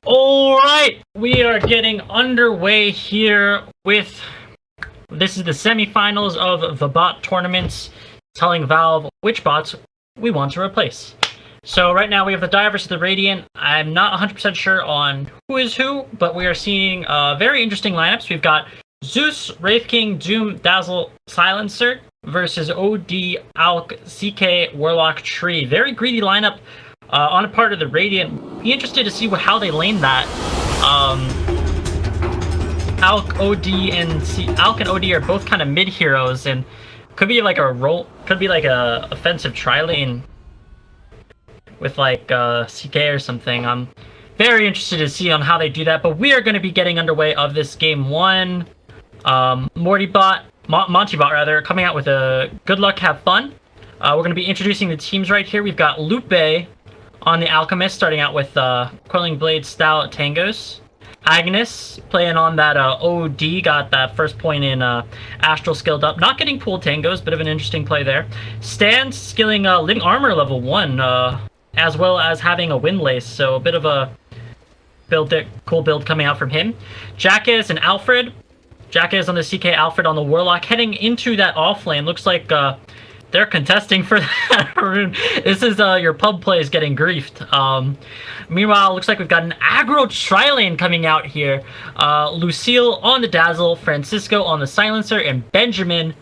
Alright, we are getting underway here with... This is the semifinals of the bot tournaments, telling Valve which bots we want to replace. So right now we have the Dire versus the Radiant. I'm not 100% sure on who is who, but we are seeing very interesting lineups. We've got Zeus, Wraith King, Doom, Dazzle, Silencer versus OD, Alk, CK, Warlock, Tree. Very greedy lineup on a part of the Radiant. Be interested to see how they lane that. Alk, OD, Alk and OD are both kind of mid heroes, and could be like a offensive tri lane with like CK or something. I'm very interested to see on how they do that, but we are going to be getting underway of this game one. Monty bot rather, coming out with a good luck, have fun. We're going to be introducing the teams right here. We've got Lupe on the Alchemist, starting out with Quelling Blade, Stout, Tangos. Agnes playing on that OD, got that first point in Astral skilled up. Not getting pooled Tangos, bit of an interesting play there. Stan skilling Living Armor level 1, as well as having a Windlace, so a bit of a cool build coming out from him. Jackass and Alfred. Jackass on the CK, Alfred on the Warlock, heading into that off lane. Looks like they're contesting for that rune. This is your pub plays getting griefed. Meanwhile, looks like we've got an aggro tri-lane coming out here. Lucille on the Dazzle, Francisco on the Silencer, and Benjamin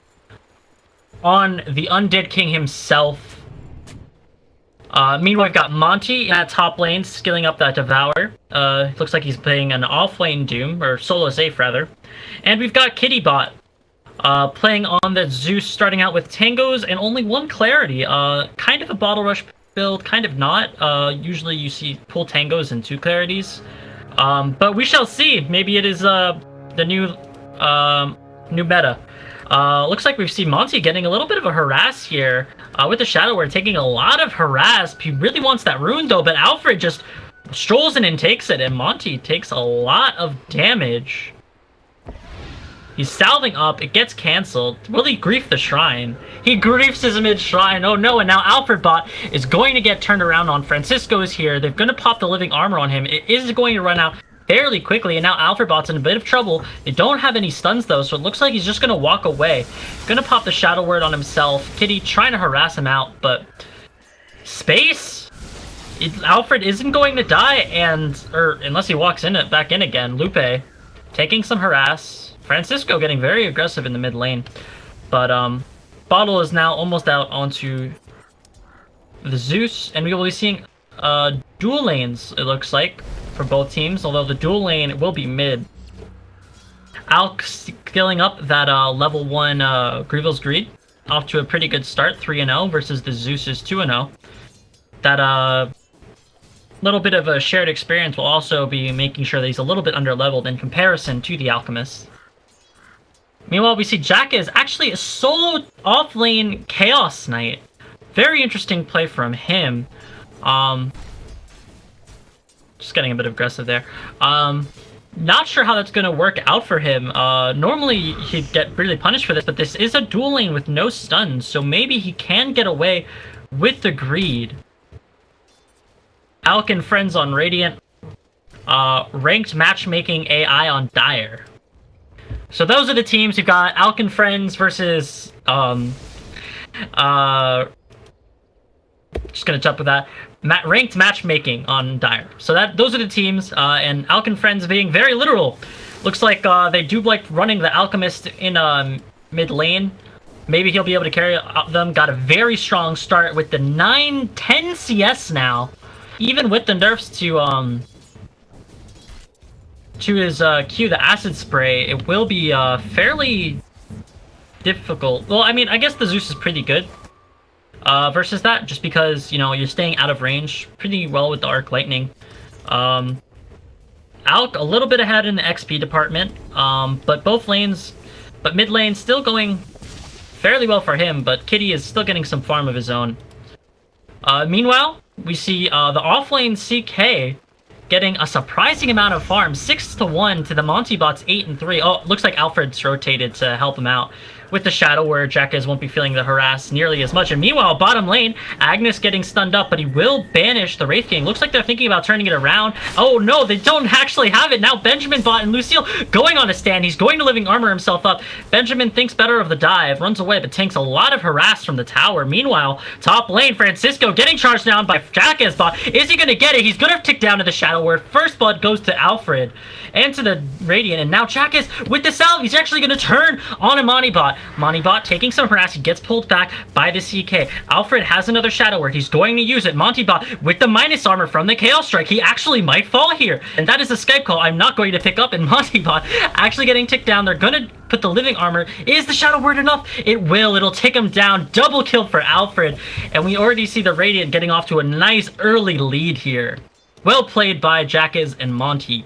on the Undead King himself. Meanwhile, we've got Monty in that top lane, skilling up that Devour. Looks like he's playing an off-lane Doom, or solo safe rather. And we've got Kittybot playing on the Zeus, starting out with Tangos and only one Clarity. Kind of a Bottle Rush build, kind of not. Usually you see pull Tangos and 2 Clarities. But we shall see. Maybe it is the new meta. Looks like we've seen Monty getting a little bit of a harass here with the Shadow Word, taking a lot of harass. He really wants that rune though, but Alfred just strolls in and takes it, and Monty takes a lot of damage. He's salving up, it gets cancelled. Will he grief the shrine? He griefs his mid-shrine, oh no, and now Alfred bot is going to get turned around on. Francisco is here, they're going to pop the Living Armor on him. It is going to run out fairly quickly, and now Alfred bot's in a bit of trouble. They don't have any stuns though, so it looks like he's just going to walk away. Gonna pop the Shadow Word on himself. Kitty trying to harass him out, but... Space? Alfred isn't going to die, or unless he walks back in again. Lupe taking some harass. Francisco getting very aggressive in the mid lane, but Bottle is now almost out onto the Zeus, and we will be seeing dual lanes, it looks like, for both teams, although the dual lane will be mid. Alk skilling up that level 1 Grievel's Greed, off to a pretty good start, 3-0 versus the Zeus's 2-0. That little bit of a shared experience will also be making sure that he's a little bit underleveled in comparison to the Alchemist. Meanwhile, we see Jack is actually a solo off-lane Chaos Knight. Very interesting play from him. Just getting a bit aggressive there. Not sure how that's going to work out for him. Normally, he'd get really punished for this, but this is a dual lane with no stuns, so maybe he can get away with the greed. Alk and friends on Radiant. Ranked matchmaking AI on Dire. So those are the teams. We've got Alk and friends versus just gonna jump with that. Ranked matchmaking on Dire. So those are the teams, and Alk and friends being very literal. Looks like they do like running the Alchemist in mid lane. Maybe he'll be able to carry them. Got a very strong start with the 9-10 CS now. Even with the nerfs to his Q, the Acid Spray, it will be fairly difficult. Well, I mean, I guess the Zeus is pretty good versus that, just because, you know, you're staying out of range pretty well with the Arc Lightning. Alk a little bit ahead in the XP department, but mid lane still going fairly well for him, but Kitty is still getting some farm of his own. Meanwhile, we see the offlane CK getting a surprising amount of farm, 6-1 to the Monty bots 8-3. Oh, looks like Alfred's rotated to help him out. with the Shadow Word, Jackass won't be feeling the harass nearly as much. And meanwhile, bottom lane, Agnes getting stunned up, but he will banish the Wraith King. Looks like they're thinking about turning it around. Oh no, they don't actually have it. Now Benjamin bot and Lucille going on a stand. He's going to Living Armor himself up. Benjamin thinks better of the dive, runs away, but takes a lot of harass from the tower. Meanwhile, top lane, Francisco getting charged down by Jackass bot. Is he going to get it? He's going to tick down to the Shadow Word. First blood goes to Alfred and to the Radiant, and now Jackass with the salve, he's actually going to turn on a Monibot. Monibot taking some harass, he gets pulled back by the CK. Alfred has another Shadow Word, he's going to use it. Montibot with the minus armor from the Chaos Strike, he actually might fall here, and that is a Skype call I'm not going to pick up, and Montibot actually getting ticked down. They're going to put the Living Armor. Is the Shadow Word enough? It will. It'll take him down. Double kill for Alfred, and we already see the Radiant getting off to a nice early lead here. Well played by Jackass and Monty.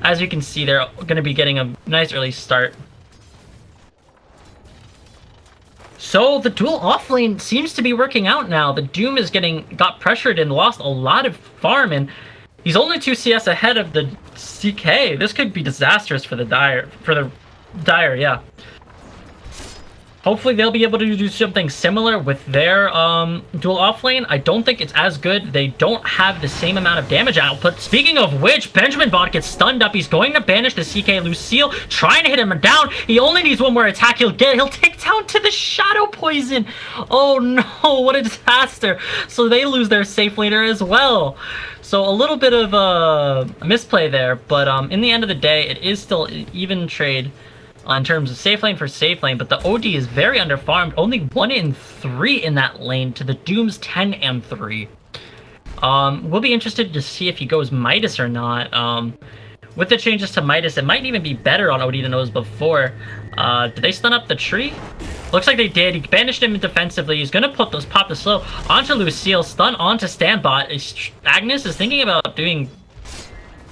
As you can see, they're going to be getting a nice early start. So the dual offlane seems to be working out now. The Doom is got pressured and lost a lot of farm, and he's only 2 CS ahead of the CK. This could be disastrous for the Dire, yeah. Hopefully they'll be able to do something similar with their dual offlane. I don't think it's as good. They don't have the same amount of damage output. Speaking of which, Benjamin bot gets stunned up. He's going to banish the CK. Lucille trying to hit him down. He only needs one more attack. He'll take down to the Shadow Poison. Oh no, what a disaster. So they lose their safe laner as well. So a little bit of a misplay there, but in the end of the day, it is still an even trade in terms of safe lane for safe lane, but the OD is very underfarmed. Only 1 in 3 in that lane to the Doom's 10 and 3. We'll be interested to see if he goes Midas or not. With the changes to Midas, it might even be better on OD than it was before. Did they stun up the tree? Looks like they did. He banished him defensively. He's gonna pop the slow onto Lucille, stun onto Standbot. Agnes is thinking about doing...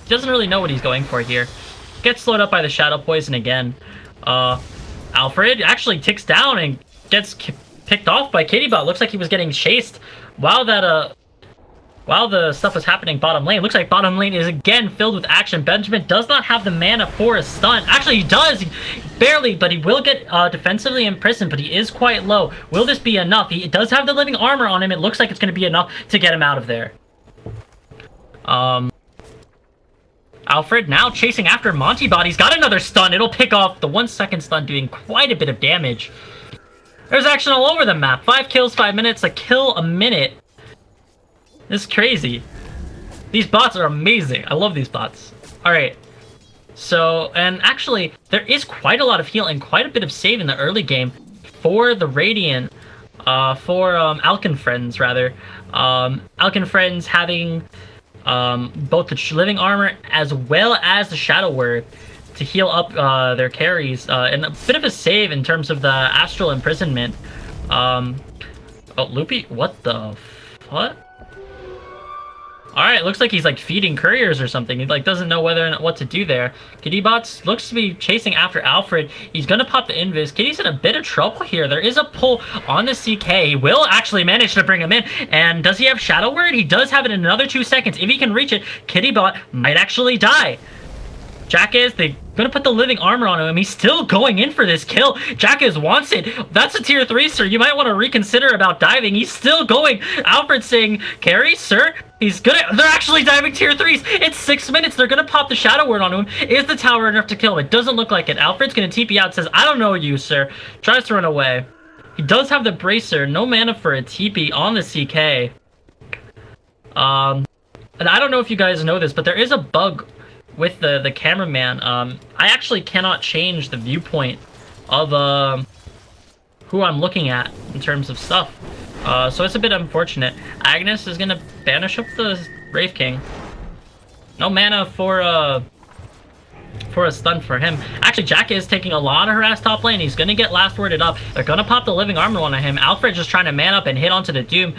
He doesn't really know what he's going for here. Gets slowed up by the Shadow Poison again. Alfred actually ticks down and gets picked off by Kittybot. Looks like he was getting chased while the stuff was happening bottom lane. Looks like bottom lane is again filled with action. Benjamin does not have the mana for a stun. Actually, he does. Barely, but he will get defensively imprisoned, but he is quite low. Will this be enough? He does have the living armor on him. It looks like it's going to be enough to get him out of there. Alfred now chasing after Montibot. He's got another stun. It'll pick off the 1 second stun, doing quite a bit of damage. There's action all over the map. 5 kills, 5 minutes, a kill a minute. This is crazy. These bots are amazing. I love these bots. Alright. So, and actually, there is quite a lot of heal and quite a bit of save in the early game for the Radiant. For Alken Friends, rather. Alken Friends having... both the living armor as well as the Shadow Word to heal up their carries, and a bit of a save in terms of the Astral Imprisonment. Oh, Loopy, what the what? Alright, looks like he's like feeding couriers or something. He like doesn't know whether or not what to do there. Kittybots looks to be chasing after Alfred. He's gonna pop the invis. Kitty's in a bit of trouble here. There is a pull on the CK. He will actually manage to bring him in. And does he have Shadow Word? He does have it in another 2 seconds. If he can reach it, Kittybot might actually die. Jackass, they're gonna put the living armor on him. He's still going in for this kill. Jackass wants it. That's a tier 3, sir. You might want to reconsider about diving. He's still going. Alfred's saying, carry, sir. He's gonna... They're actually diving tier 3s. It's 6 minutes. They're gonna pop the Shadow Word on him. Is the tower enough to kill him? It doesn't look like it. Alfred's gonna TP out, says, I don't know you, sir. Tries to run away. He does have the Bracer. No mana for a TP on the CK. And I don't know if you guys know this, but there is a bug with the cameraman. I actually cannot change the viewpoint of who I'm looking at in terms of stuff. So it's a bit unfortunate. Agnes is gonna banish up the Wraith King. No mana for a stun for him. Actually, Jack is taking a lot of harass top lane. He's gonna get last worded up. They're gonna pop the living armor on him. Alfred just trying to man up and hit onto the Doom.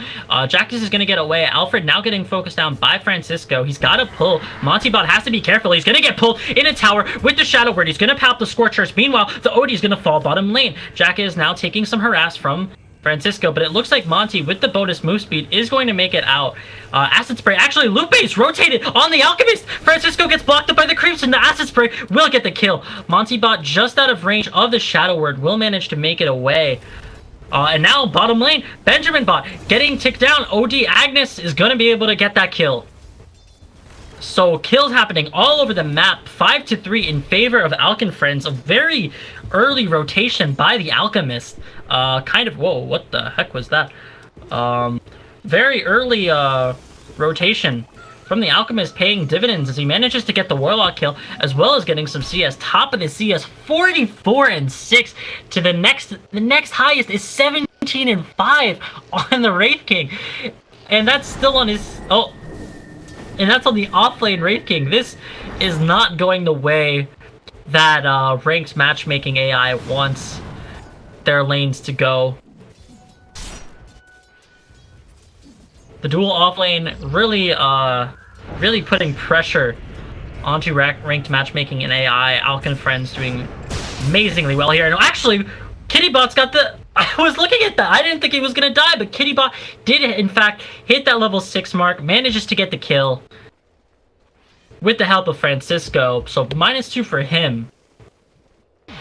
Jackass is gonna get away. Alfred now getting focused down by Francisco. He's gotta pull. Montibot has to be careful. He's gonna get pulled in a tower with the Shadow Word. He's gonna pop the Scorchers. Meanwhile, the OD is gonna fall bottom lane. Jackass now taking some harass from Francisco, but it looks like Monty, with the bonus move speed, is going to make it out. Acid Spray, actually, Lupe's rotated on the Alchemist! Francisco gets blocked up by the creeps, and the Acid Spray will get the kill. Monty bot, just out of range of the Shadow Word, will manage to make it away. And now, bottom lane, Benjamin bot getting ticked down. OD Agnes is going to be able to get that kill. So, kills happening all over the map, 5-3 in favor of Alchem Friends. A very early rotation by the Alchemist. Whoa, what the heck was that? Very early rotation from the Alchemist, paying dividends as he manages to get the Warlock kill, as well as getting some CS. Top of the CS, 44-6 to the next highest is 17-5 on the Wraith King. And that's still on his... And that's on the offlane Wraith King. This is not going the way that ranked matchmaking AI wants their lanes to go. The dual offlane really putting pressure onto ranked matchmaking and AI. Alchem Friends doing amazingly well here. And actually, Kittybot's got the... I was looking at that. I didn't think he was going to die, but Kittybot did, in fact, hit that level 6 mark, manages to get the kill with the help of Francisco. So, -2 for him.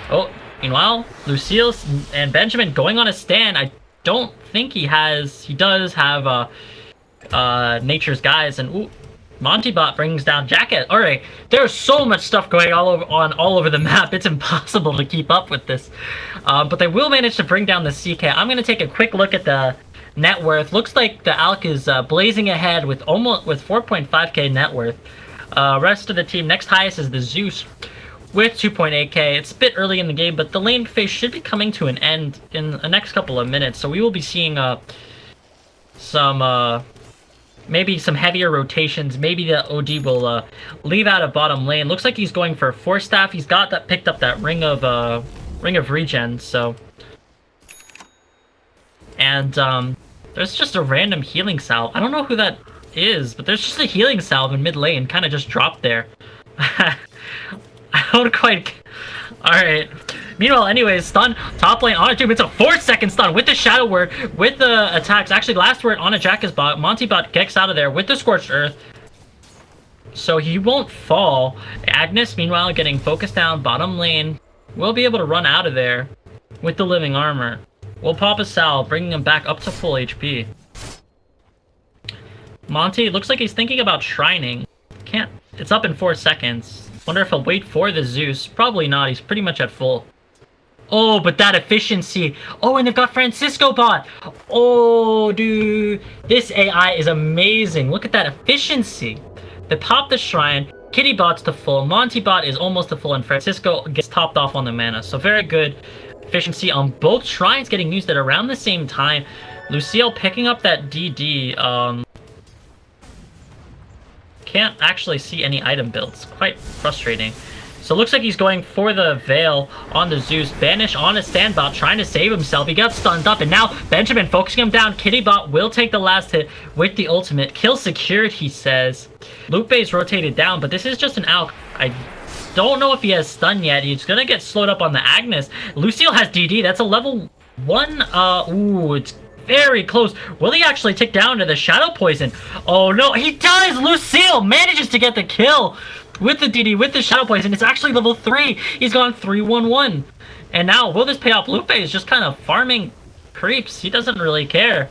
Oh, meanwhile, Lucille and Benjamin going on a stand. I don't think he has... He does have Nature's Guys, and ooh, Montybot brings down Jacket. Alright, there's so much stuff going all over the map, it's impossible to keep up with this. But they will manage to bring down the CK. I'm going to take a quick look at the net worth. Looks like the Alk is blazing ahead with 4.5k net worth. Rest of the team, next highest is the Zeus with 2.8k. It's a bit early in the game, but the lane phase should be coming to an end in the next couple of minutes. So we will be seeing maybe some heavier rotations. Maybe the OD will leave out of bottom lane. Looks like he's going for Force Staff. He's got that, picked up that Ring of Regen. So, and there's just a random healing salve. I don't know who that is, but there's just a healing salve in mid lane, kind of just dropped there. I don't quite. All right. Meanwhile, anyways, stun, top lane on a 2. It's a 4-second stun with the Shadow Word, with the attacks. Actually, last word on a Jackass bot. Montybot gets out of there with the Scorched Earth. So he won't fall. Agnes, meanwhile, getting focused down bottom lane. Will be able to run out of there with the Living Armor. We'll pop a salve, bringing him back up to full HP. Monty, looks like he's thinking about shrining. Can't. It's up in 4 seconds. Wonder if he'll wait for the Zeus. Probably not. He's pretty much at full. Oh, but that efficiency. Oh, and they've got Francisco bot. Oh, dude. This AI is amazing. Look at that efficiency. They pop the shrine. Kittybot's to full. Montybot is almost to full. And Francisco gets topped off on the mana. So very good efficiency on both shrines getting used at around the same time. Lucille picking up that DD. Can't actually see any item builds. Quite frustrating. So it looks like he's going for the Veil on the Zeus. Banish on a standbot, trying to save himself. He got stunned up, and now Benjamin focusing him down. Kittybot will take the last hit with the ultimate. Kill secured, he says. Lupe's rotated down, but this is just an Alk. I don't know if he has stun yet. He's gonna get slowed up on the Agnes. Lucille has DD. That's a level 1. Ooh, it's very close. Will he actually tick down to the Shadow Poison? Oh no, he does! Lucille manages to get the kill with the DD, with the Shadow Poison. It's actually level 3. He's gone 3-1-1. And now, will this pay off? Lupe is just kind of farming creeps. He doesn't really care.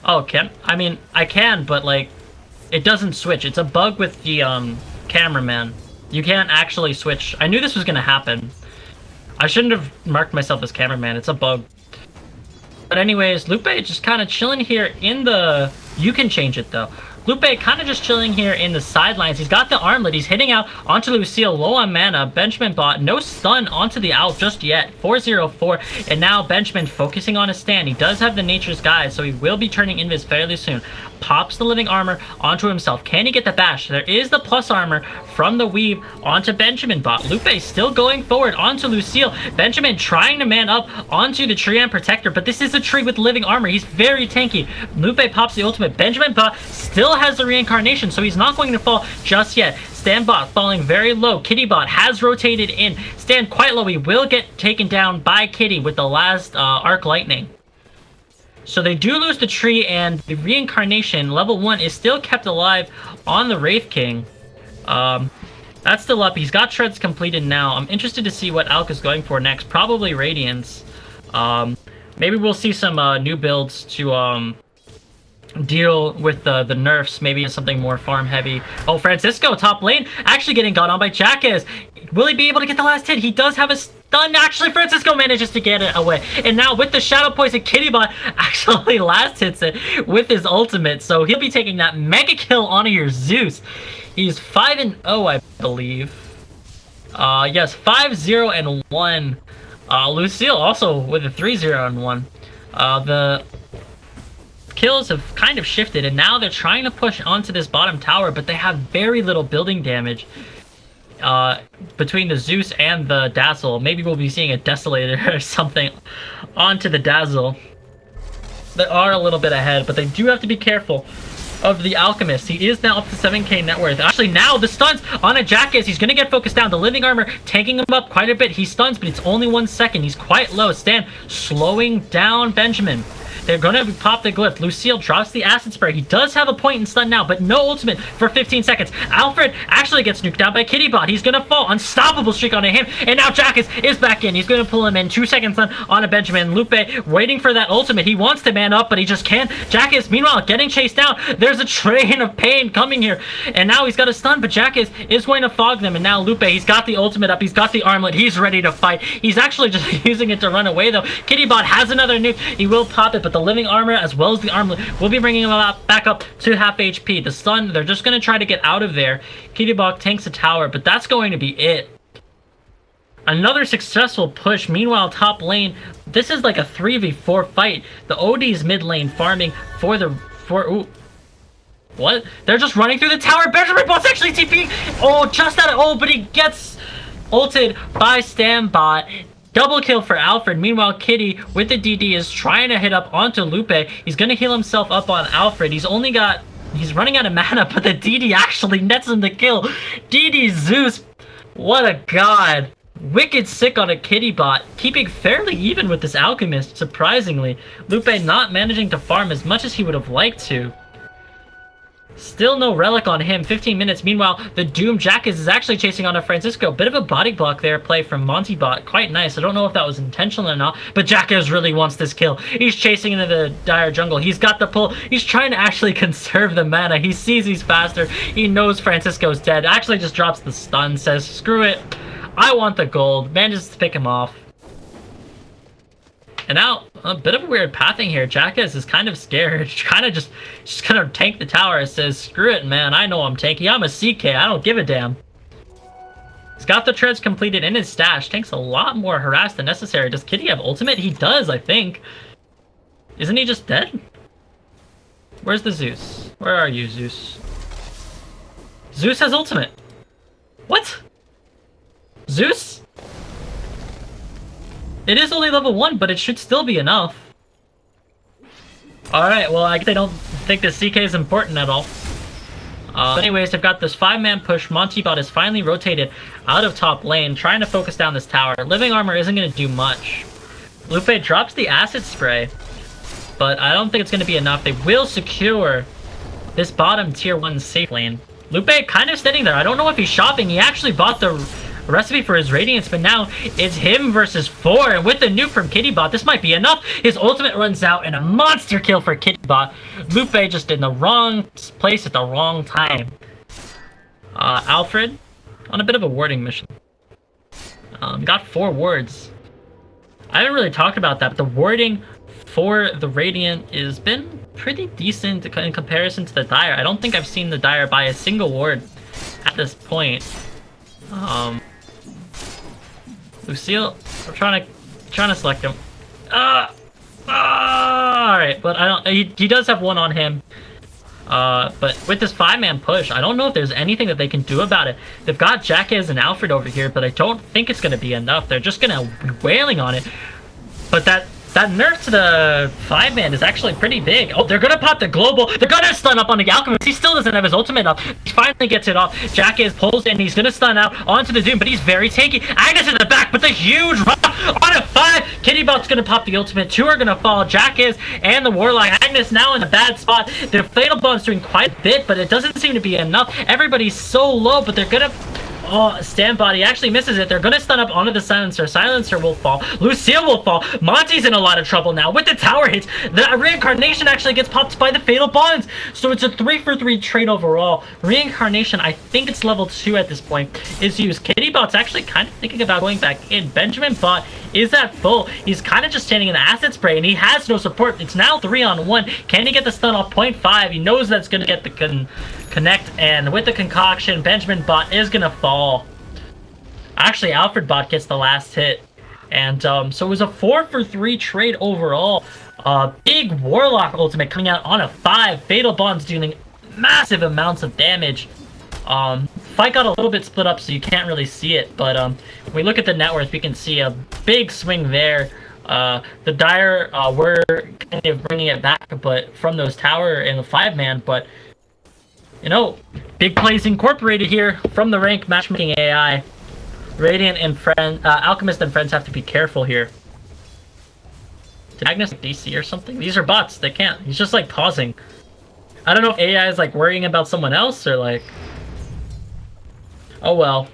Oh, I can, but like, it doesn't switch. It's a bug with the cameraman. You can't actually switch. I knew this was gonna happen. I shouldn't have marked myself as cameraman. It's a bug. But anyways, Lupe just kind of chilling here in the... You can change it though. Lupe kind of just chilling here in the sidelines. He's got the armlet. He's hitting out onto Lucille, low on mana. Benjamin bot, no stun onto the Alp just yet. 404. And now Benjamin focusing on his stand. He does have the Nature's Guide, so he will be turning invis fairly soon. Pops the Living Armor onto himself. Can he get the bash? There is the plus armor from the Weave onto Benjamin bot. Lupe still going forward onto Lucille. Benjamin trying to man up onto the Tree and Protector, but this is a tree with Living Armor. He's very tanky. Lupe pops the ultimate. Benjamin bot still has the Reincarnation, so he's not going to fall just yet. Standbot falling very low. Kittybot has rotated in. Stand quite low. He will get taken down by Kitty with the last Arc Lightning. So they do lose the tree, and the reincarnation, level 1, is still kept alive on the Wraith King. That's still up. He's got shreds completed now. I'm interested to see what Alk is going for next. Probably Radiance. Maybe we'll see some new builds to deal with the nerfs. Maybe something more farm heavy. Oh, Francisco, top lane, actually getting got on by Jackass. Will he be able to get the last hit? He does have a stun. Actually, Francisco manages to get it away. And now with the Shadow Poison, Kittybot actually last hits it with his ultimate. So he'll be taking that mega kill onto your Zeus. He's 5-0, I believe. Yes, 5-0-1. Lucille also with a 3-0-1. The kills have kind of shifted, and now they're trying to push onto this bottom tower, but they have very little building damage between the Zeus and the Dazzle. Maybe we'll be seeing a Desolator or something onto the Dazzle. They are a little bit ahead, but they do have to be careful of the Alchemist. He is now up to 7k net worth. Actually, now the stuns on a Jackass. He's going to get focused down. The Living Armor tanking him up quite a bit. He stuns, but it's only 1 second. He's quite low. Stan slowing down Benjamin. They're going to pop the glyph. Lucille drops the acid spray. He does have a point in stun now, but no ultimate for 15 seconds. Alfred actually gets nuked down by Kittybot. He's going to fall. Unstoppable streak onto him. And now Jackass is back in. He's going to pull him in. 2 seconds stun on a Benjamin. Lupe waiting for that ultimate. He wants to man up, but he just can't. Jackass, meanwhile, getting chased down. There's a train of pain coming here. And now he's got a stun, but Jackass is going to fog them. And now Lupe, he's got the ultimate up. He's got the armlet. He's ready to fight. He's actually just using it to run away, though. Kittybot has another nuke. He will pop it, but the Living Armor, as well as the armlet, will be bringing him back up to half HP. The stun, they're just going to try to get out of there. Kittybot tanks a tower, but that's going to be it. Another successful push. Meanwhile, top lane, this is like a 3v4 fight. The OD's mid lane farming for the... Ooh. What? They're just running through the tower. Benjamin Bot's actually TP. Oh, just out of... Oh, but he gets ulted by Stambot. Double kill for Alfred. Meanwhile, Kitty with the DD is trying to hit up onto Lupe. He's going to heal himself up on Alfred. He's running out of mana, but the DD actually nets him the kill. DD Zeus. What a god. Wicked sick on a Kittybot. Keeping fairly even with this Alchemist, surprisingly. Lupe not managing to farm as much as he would have liked to. Still no relic on him. 15 minutes. Meanwhile, the Doom Jackass is actually chasing on a Francisco. Bit of a body block there, play from Montybot. Quite nice. I don't know if that was intentional or not, but Jackass really wants this kill. He's chasing into the dire jungle. He's got the pull. He's trying to actually conserve the mana. He sees he's faster. He knows Francisco's dead. Actually just drops the stun, says, screw it. I want the gold. Manages to pick him off. And now, a bit of a weird pathing here. Jackass is kind of scared. Just gonna tank the tower. It says, screw it, man. I know I'm tanky. I'm a CK. I don't give a damn. He's got the treads completed in his stash. Tanks a lot more harass than necessary. Does Kitty have ultimate? He does, I think. Isn't he just dead? Where's the Zeus? Where are you, Zeus? Zeus has ultimate. What? Zeus? It is only level 1, but it should still be enough. Alright, well, I guess they don't think the CK is important at all. But anyways, they've got this 5-man push. Montybot is finally rotated out of top lane, trying to focus down this tower. Living Armor isn't going to do much. Lupe drops the acid spray, but I don't think it's going to be enough. They will secure this bottom tier 1 safe lane. Lupe kind of standing there. I don't know if he's shopping. He actually bought the recipe for his Radiance, but now it's him versus 4, and with the nuke from Kittybot, this might be enough. His ultimate runs out, and a monster kill for Kittybot. Lupe just in the wrong place at the wrong time. Alfred on a bit of a warding mission. Got 4 wards. I haven't really talked about that, but the warding for the Radiant has been pretty decent in comparison to the Dire. I don't think I've seen the Dire buy a single ward at this point. Lucille, we're trying to select him. Alright, but I don't. He does have one on him. But with this 5-man push, I don't know if there's anything that they can do about it. They've got Jackass and Alfred over here, but I don't think it's going to be enough. They're just going to be wailing on it. But that nerf to the 5-man is actually pretty big. Oh, they're gonna pop the global. They're gonna stun up on the Alchemist. He still doesn't have his ultimate up. He finally gets it off. Jackass pulls in. He's gonna stun out onto the Doom, but he's very tanky. Agnes in the back, but the huge rock On a 5, Kittybot's gonna pop the ultimate. 2 are gonna fall. Jackass and the Warlock. Agnes now in a bad spot. The Fatal Bond's doing quite a bit, but it doesn't seem to be enough. Everybody's so low, but they're gonna... Oh, Stand Body actually misses it. They're gonna stun up onto the Silencer. Silencer will fall. Lucille will fall. Monty's in a lot of trouble now. With the tower hits, the Reincarnation actually gets popped by the Fatal Bonds. So it's a 3-for-3 trade overall. Reincarnation, I think it's level 2 at this point, is used. Kittybot's actually kind of thinking about going back in. Benjamin Bot is at full. He's kind of just standing in the Acid Spray, and he has no support. It's now 3-on-1. Can he get the stun off 0.5? He knows that's gonna get the connect, and with the concoction, Benjamin Bot is gonna fall. Actually, Alfred Bot gets the last hit, and so it was a 4-for-3 trade overall. Big Warlock ultimate coming out on a 5. Fatal Bonds dealing massive amounts of damage. Fight got a little bit split up, so you can't really see it, but when we look at the net worth, we can see a big swing there. The Dire were kind of bringing it back, but from those tower and the 5-man, but you know, big plays incorporated here from the rank matchmaking AI. Radiant and Alchemist and friends have to be careful here. Did Agnes DC or something? These are bots. They can't. He's just like pausing. I don't know if AI is like worrying about someone else or like. Oh well.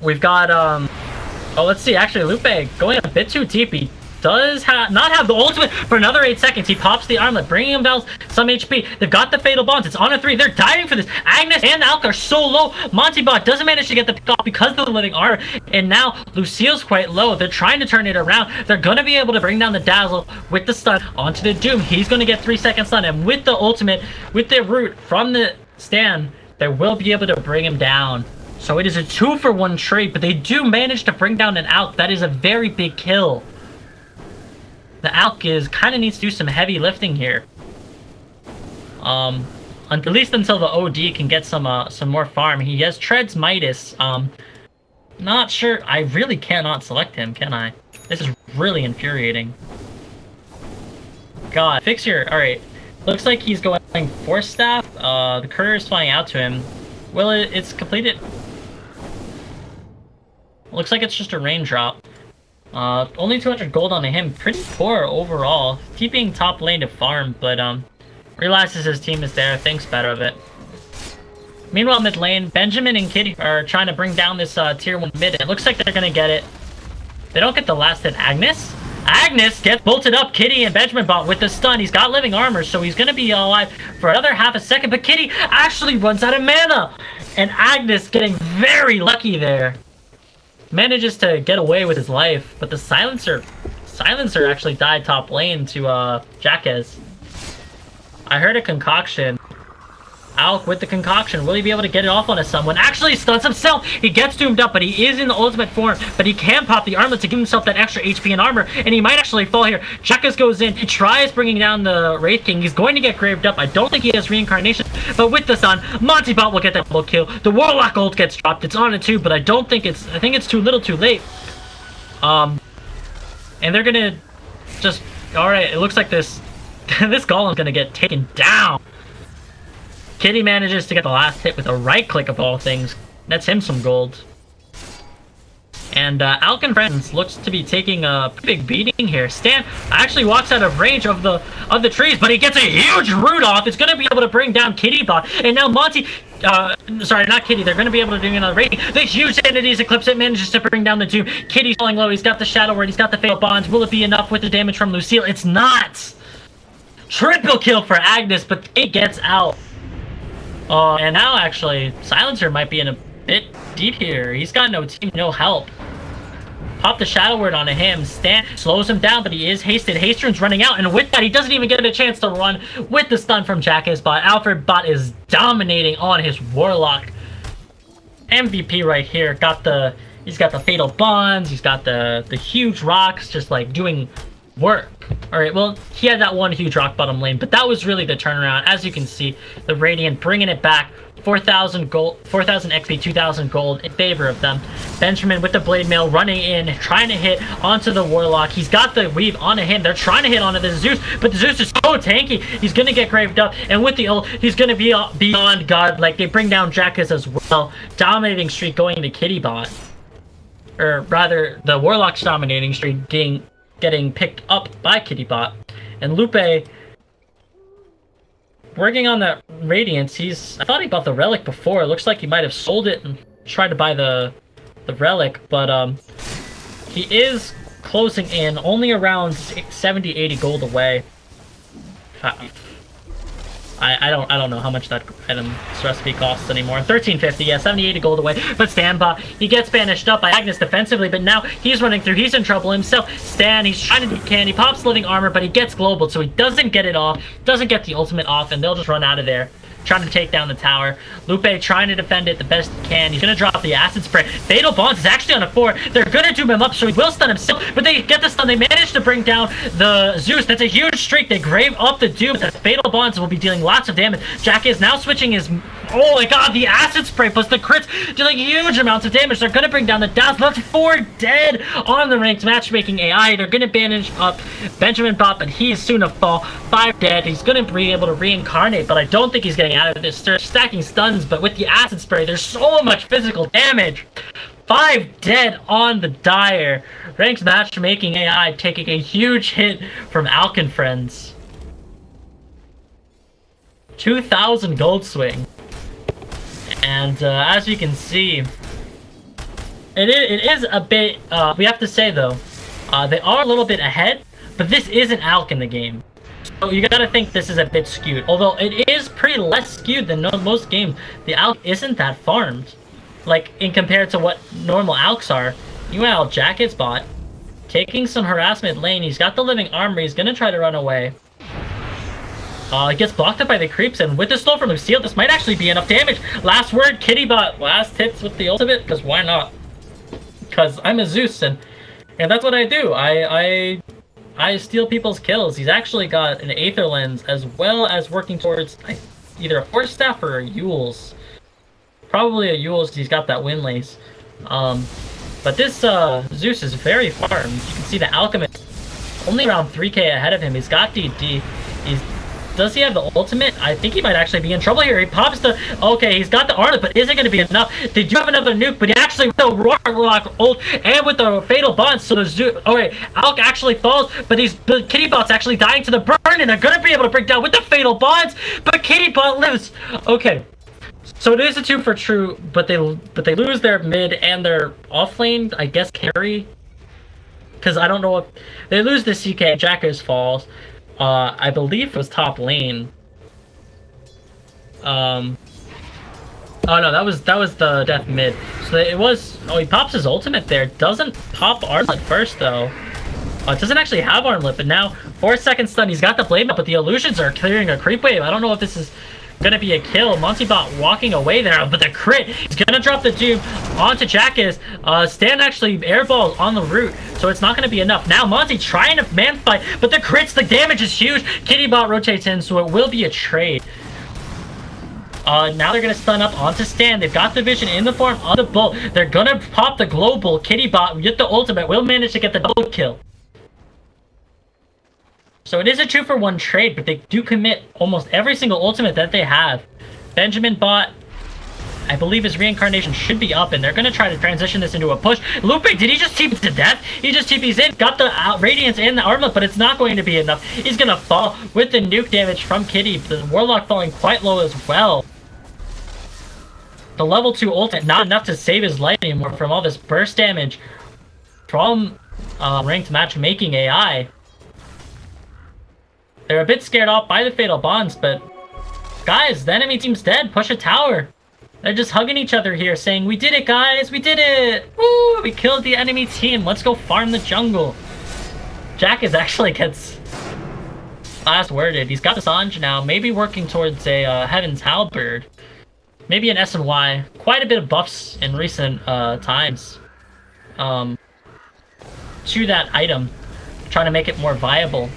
We've got oh, let's see. Actually, Lupe going a bit too deep. He does not have the ultimate for another 8 seconds. He pops the armlet, bringing him down some HP. They've got the Fatal Bonds. It's on a 3. They're diving for this. Agnes and Alk are so low. Montybot doesn't manage to get the pick off because of the living armor. And now Lucille's quite low. They're trying to turn it around. They're going to be able to bring down the Dazzle with the stun onto the Doom. He's going to get 3-second stun. And with the ultimate, with the root from the stand, they will be able to bring him down. So it is a 2-for-1 trade, but they do manage to bring down an Alk. That is a very big kill. The Alk kind of needs to do some heavy lifting here. At least until the OD can get some more farm. He has Treads Midas. Not sure. I really cannot select him, can I? This is really infuriating. God, fix your... Alright. Looks like he's going Force Staff. The courier is flying out to him. Well, it's completed. Looks like it's just a raindrop. Only 200 gold on him. Pretty poor overall. Keeping top lane to farm, but realizes his team is there. Thinks better of it. Meanwhile, mid lane, Benjamin and Kitty are trying to bring down this tier 1 mid. It looks like they're gonna get it. They don't get the last hit. Agnes gets bolted up. Kitty and Benjamin Bot with the stun. He's got living armor, so he's gonna be alive for another half a second. But Kitty actually runs out of mana, and Agnes getting very lucky there. Manages to get away with his life, but the Silencer actually died top lane to Jackass. I heard a concoction. Alk with the concoction. Will he be able to get it off onto someone? Actually stuns himself. He gets doomed up, but he is in the ultimate form. But he can pop the armlet to give himself that extra HP and armor, and he might actually fall here. Jackass goes in. He tries bringing down the Wraith King. He's going to get graved up. I don't think he has reincarnation, but with the sun, Montybot will get that double kill. The Warlock ult gets dropped. It's on it too, but I think it's too little too late. And they're gonna just... Alright, it looks like this this Golem's gonna get taken down. Kitty manages to get the last hit with a right click of all things. That's him some gold. And Alk and friends looks to be taking a big beating here. Stan actually walks out of range of the trees, but he gets a huge root off. It's gonna be able to bring down Kittybot. And now Monty, sorry, not Kitty. They're gonna be able to do another rating. The huge entities eclipse it, manages to bring down the Doom. Kitty's falling low. He's got the Shadow Word. He's got the Fatal Bonds. Will it be enough with the damage from Lucille? It's not. Triple kill for Agnes, but it gets out. And now actually, Silencer might be in a bit deep here. He's got no team, no help. Pop the Shadow Word onto him. Stan slows him down, but he is hasted. Hastrun's running out, and with that, he doesn't even get a chance to run with the stun from Jackass Bot. Alfred Bot is dominating on his Warlock. MVP right here. He's got the Fatal Bonds. He's got the huge rocks, just like doing work. Alright, well, he had that one huge rock bottom lane, but that was really the turnaround. As you can see, the Radiant bringing it back. 4,000 gold, 4,000 XP, 2,000 gold in favor of them. Benjamin with the blade mail running in, trying to hit onto the Warlock. He's got the weave onto him. They're trying to hit onto the Zeus, but the Zeus is so tanky. He's gonna get graved up, and with the ult, he's gonna be beyond god. Like, they bring down Jackas as well. Dominating streak going to Kitty Bot. Or rather, the Warlock's dominating streak getting picked up by Kitty Bot. And Lupe working on that Radiance. I thought he bought the Relic before. It looks like he might have sold it and tried to buy the Relic, but he is closing in only around 70-80 gold away. I don't know how much that item's recipe costs anymore. 1350, yeah, 70-80 gold away. But Stanbot, he gets banished up by Agnes defensively, but now he's running through. He's in trouble himself. Stan, he's trying to do can. He pops living armor, but he gets global, so he doesn't get it off, doesn't get the ultimate off, and they'll just run out of there. Trying to take down the tower. Lupe trying to defend it the best he can. He's gonna drop the acid spray. Fatal Bonds is actually on a 4. They're gonna doom him up, so he will stun himself, but they get the stun. They manage to bring down the Zeus. That's a huge streak. They grave up the doom. The Fatal Bonds will be dealing lots of damage. Jack is now switching his... Oh my god, the acid spray plus the crits dealing huge amounts of damage. They're gonna bring down the Downs. That's 4 dead on the ranked matchmaking AI. They're gonna banish up Benjamin Bot, but he's soon to fall. 5 dead. He's gonna be able to reincarnate, but I don't think he's getting out of this. They're stacking stuns, but with the acid spray, there's so much physical damage. 5 dead on the Dire. Ranked matchmaking AI taking a huge hit from Alchemist friends. 2,000 gold swing. And as you can see, it is a bit, we have to say though, they are a little bit ahead, but this isn't Alk in the game. So you gotta think this is a bit skewed. Although it is pretty less skewed than most games. The Alk isn't that farmed. Like, in compared to what normal Alks are. Meanwhile, Jacket's bot, taking some harassment lane. He's got the living armor. He's gonna try to run away. It gets blocked up by the creeps, and with the slow from Lucille, this might actually be enough damage. Last word, Kitty Bot. Last hits with the ultimate, because why not? Because I'm a Zeus, and that's what I do. I steal people's kills. He's actually got an Aether Lens, as well as working towards either a Force Staff or a Yule's. Probably a Yule's, he's got that Windlace. But this Zeus is very farmed. You can see the Alchemist only around 3k ahead of him. He's got DD. Does he have the ultimate? I think he might actually be in trouble here. He pops the... Okay, he's got the Arlet, but is it going to be enough? They do have another nuke, but he actually with the Warlock ult and with the Fatal Bond, so the Zeus... Alright, Alk actually falls, but the Kitty Bot's actually dying to the burn, and they're going to be able to break down with the Fatal Bonds, but Kitty Bot lives. Okay. So it is a 2 for true, but they lose their mid and their offlane, I guess, carry. Because I don't know if... They lose the CK, Jackers falls. I believe it was top lane. Oh no, that was the death mid. So it was... Oh, he pops his ultimate there. Doesn't pop Armlet first, though. It doesn't actually have Armlet, but now 4-second stun. He's got the blade up, but the illusions are clearing a creep wave. I don't know if this is gonna be a kill. Montybot walking away there, but the crit, he's gonna drop the doom onto Jackas. Stan actually airballs on the root, so it's not gonna be enough. Now Monty trying to man fight, but the crits, the damage is huge. Kittybot rotates in, so it will be a trade. Now they're gonna stun up onto Stan. They've got the vision in the form of the bull. They're gonna pop the global. Kittybot with the ultimate will manage to get the double kill. So it is a 2-for-1 trade, but they do commit almost every single ultimate that they have. Benjamin Bot, I believe his reincarnation should be up, and they're going to try to transition this into a push. Lupe, did he just TP to death? He just TP's in, got the Radiance and the Armlet, but it's not going to be enough. He's going to fall with the nuke damage from Kitty. The Warlock falling quite low as well. The level 2 ult, not enough to save his life anymore from all this burst damage from ranked matchmaking AI. They're a bit scared off by the Fatal Bonds, but guys, the enemy team's dead. Push a tower. They're just hugging each other here, saying, "We did it, guys. We did it. Woo! We killed the enemy team. Let's go farm the jungle." Jackas actually gets last worded. He's got the Sanj now, maybe working towards a Heaven's Halberd. Maybe an S&Y. Quite a bit of buffs in recent times to that item. trying to make it more viable.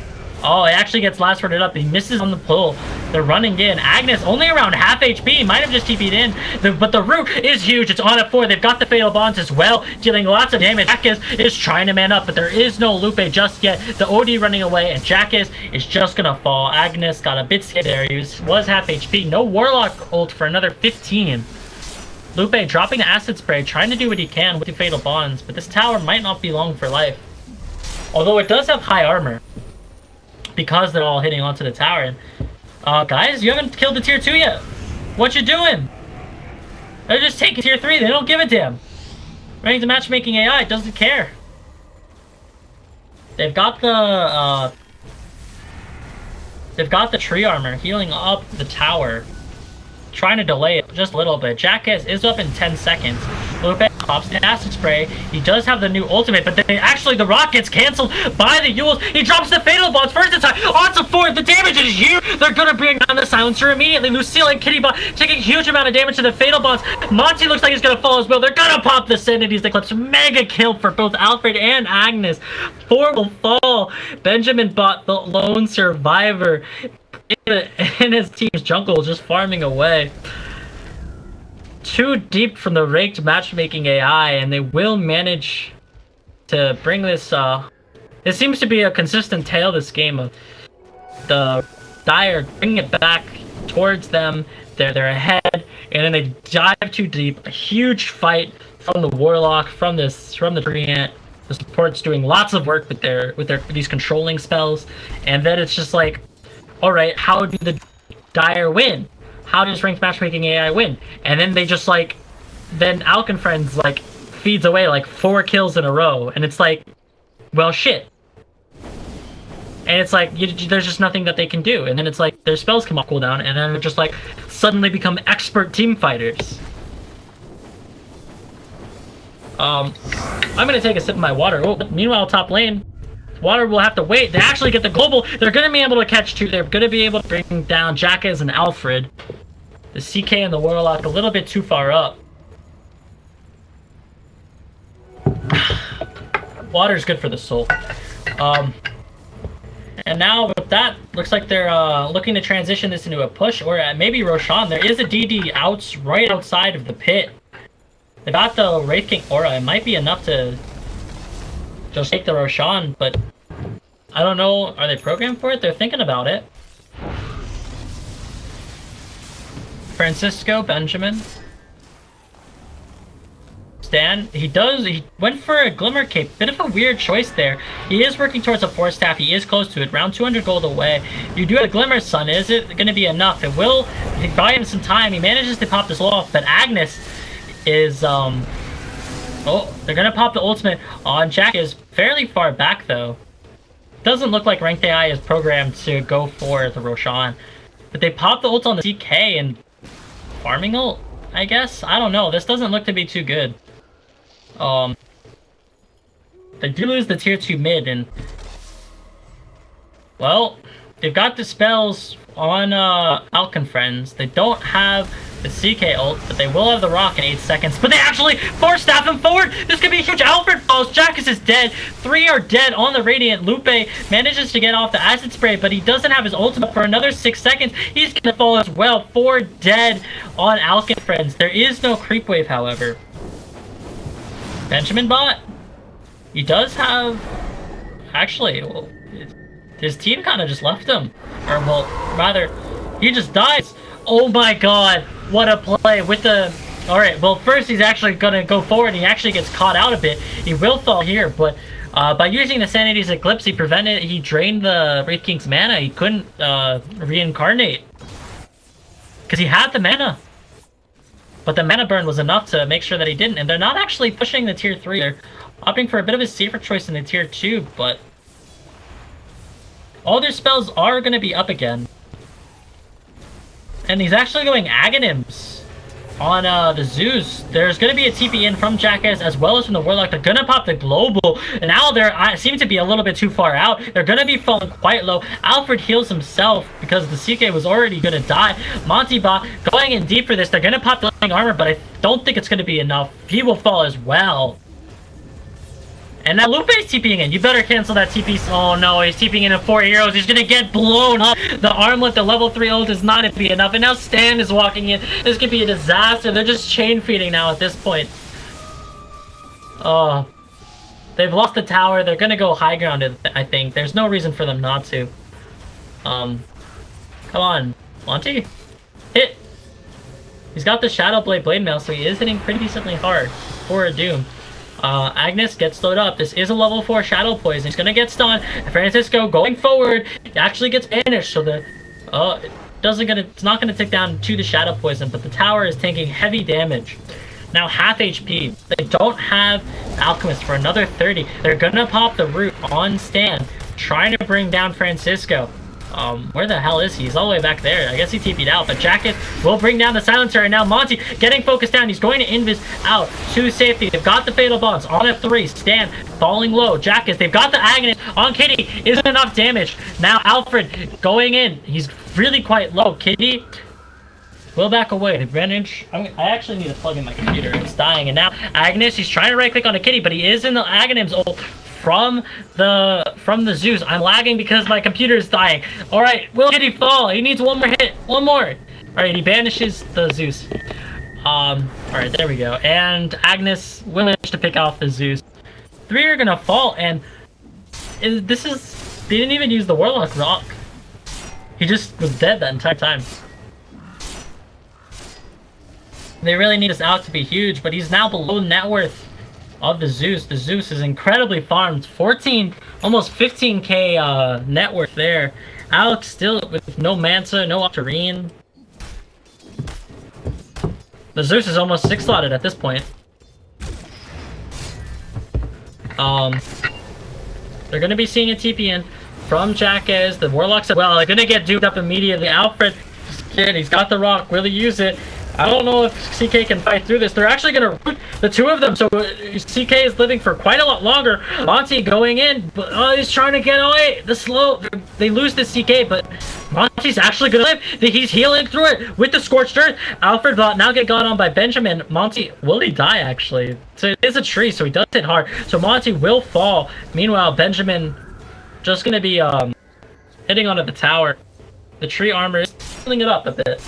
Oh, it actually gets last worded up. He misses on the pull. They're running in. Agnes only around half HP. Might have just TP'd in. But the root is huge. It's on at 4. They've got the Fatal Bonds as well, dealing lots of damage. Jackass is trying to man up, but there is no Lupe just yet. The OD running away, and Jackass is just gonna fall. Agnes got a bit scared there. He was half HP. No Warlock ult for another 15. Lupe dropping the Acid Spray, trying to do what he can with the Fatal Bonds, but this tower might not be long for life. Although it does have high armor, because they're all hitting onto the tower. And guys, you haven't killed the tier 2 yet. What you doing? They're just taking tier 3. They don't give a damn. Running the matchmaking AI doesn't care. They've got the tree armor healing up the tower, trying to delay it just a little bit. Jackass is up in 10 seconds. Lupe pops the Acid Spray. He does have the new ultimate, but then actually the rock gets canceled by the Yules. He drops the Fatal Bonds first attack onto 4. The damage is huge. They're gonna bring down the Silencer immediately. Lucille and Kittybot taking a huge amount of damage to the Fatal Bonds. Monty looks like he's gonna fall as well. They're gonna pop the Sanities. The Clips. Mega kill for both Alfred and Agnes. 4 will fall. Benjamin Bot, the lone survivor in his team's jungle, just farming away. Too deep from the raked matchmaking AI, and they will manage to bring this. It seems to be a consistent tale this game of the Dire bringing it back towards them. They're ahead, and then they dive too deep. A huge fight from the Warlock, from the Treant. The support's doing lots of work with these controlling spells, and then it's just like, all right, how do the Dire win? How does ranked matchmaking AI win? And then they just like, then Alk and Friends like feeds away like 4 kills in a row, and it's like, well, shit. And it's like, there's just nothing that they can do. And then it's like, their spells come off cooldown, and then they're just like, suddenly become expert team fighters. I'm gonna take a sip of my water. Oh, meanwhile, top lane, Water will have to wait. They actually get the global. They're gonna be able to catch 2. They're gonna be able to bring down Jackass and Alfred. The CK and the Warlock a little bit too far up. Water's good for the soul. And now with that, looks like they're looking to transition this into a push, or maybe Roshan. There is a DD right outside of the pit. They got the Wraith King aura. It might be enough to just take the Roshan, but I don't know. Are they programmed for it? They're thinking about it. Francisco, Benjamin. Stan, he went for a Glimmer Cape. Bit of a weird choice there. He is working towards a Force Staff. He is close to it. Around 200 gold away. You do have a Glimmer Sun. Is it going to be enough? It will buy him some time. He manages to pop this off, but Agnes is, oh, they're going to pop the ultimate on Jack. Is fairly far back, though. Doesn't look like Ranked AI is programmed to go for the Roshan. But they pop the ult on the CK and farming ult, I guess? I don't know. This doesn't look to be too good. They do lose the tier 2 mid, and well, they've got the spells on Alk and Friends. They don't have the CK ult, but they will have the rock in 8 seconds. But they actually Force Staff him forward! This could be huge! Alfred falls, Jackass is dead, 3 are dead on the Radiant. Lupe manages to get off the Acid Spray, but he doesn't have his ultimate for another 6 seconds. He's gonna fall as well. 4 dead on Alk and Friends. There is no creep wave, however. Benjamin Bot, he does have, actually, well, his team kind of just left him. Or, well, rather, he just dies. Oh my god, what a play with the... Alright, well, first he's actually gonna go forward, and he actually gets caught out a bit. He will fall here, but by using the Sanity's Eclipse, he drained the Wraith King's mana. He couldn't reincarnate, because he had the mana. But the mana burn was enough to make sure that he didn't, and they're not actually pushing the tier 3. They're opting for a bit of a safer choice in the tier 2, but all their spells are going to be up again. And he's actually going Aghanims on the Zeus. There's going to be a TP in from Jackass as well as from the Warlock. They're going to pop the global. And now they seem to be a little bit too far out. They're going to be falling quite low. Alfred heals himself because the CK was already going to die. Monty Bot going in deep for this. They're going to pop the armor, but I don't think it's going to be enough. He will fall as well. And now Lupe's TPing in. You better cancel that TP. Oh no, he's TPing in 4 heroes. He's gonna get blown up. The armlet, the level 3 ult is not gonna be enough. And now Stan is walking in. This could be a disaster. They're just chain feeding now at this point. Oh. They've lost the tower. They're gonna go high ground, I think. There's no reason for them not to. Come on. Monty? Hit! He's got the Shadow Blade Mail, so he is hitting pretty decently hard for a Doom. Agnes gets slowed up. This is a level 4 Shadow Poison. He's gonna get stunned. Francisco going forward. He actually gets banished, so the it's not gonna tick down to the Shadow Poison, but the tower is taking heavy damage. Now half HP. They don't have Alchemist for another 30. They're gonna pop the root on Stan, trying to bring down Francisco. Where the hell is he? He's all the way back there. I guess he TP'd out, but Jacket will bring down the Silencer, and now Monty getting focused down. He's going to Invis out to safety. They've got the Fatal Bonds on F3. Stan falling low. Jacket, they've got the Aghanim on Kitty. Isn't enough damage. Now Alfred going in. He's really quite low. Kitty will back away. Advantage. I actually need to plug in my computer. It's dying, and now Agnes, he's trying to right click on the Kitty, but he is in the Aghanim's ult from the Zeus. I'm lagging because my computer is dying. All right, will Kitty fall? He needs one more hit. One more. All right, he banishes the Zeus. All right, there we go. And Agnes will manage to pick off the Zeus. 3 are gonna fall, and they didn't even use the Warlock Rock. He just was dead that entire time. They really need this out to be huge, but he's now below net worth of the Zeus. The Zeus is incredibly farmed. 14, almost 15k net worth there. Alex still with no Mansa, no Octarine. The Zeus is almost 6-slotted at this point. They're going to be seeing a TP in from Jackass. The Warlocks, well, they're going to get duped up immediately. Alfred, he's got the rock. Will he use it? I don't know if CK can fight through this. They're actually going to root the 2 of them, so CK is living for quite a lot longer. Monty going in, but he's trying to get away. They lose the CK, but Monty's actually going to live. He's healing through it with the Scorched Earth. Alfred now get got on by Benjamin. Monty, will he die actually? So it is a tree, so he does hit hard. So Monty will fall. Meanwhile, Benjamin just going to be hitting onto the tower. The tree armor is pulling it up a bit.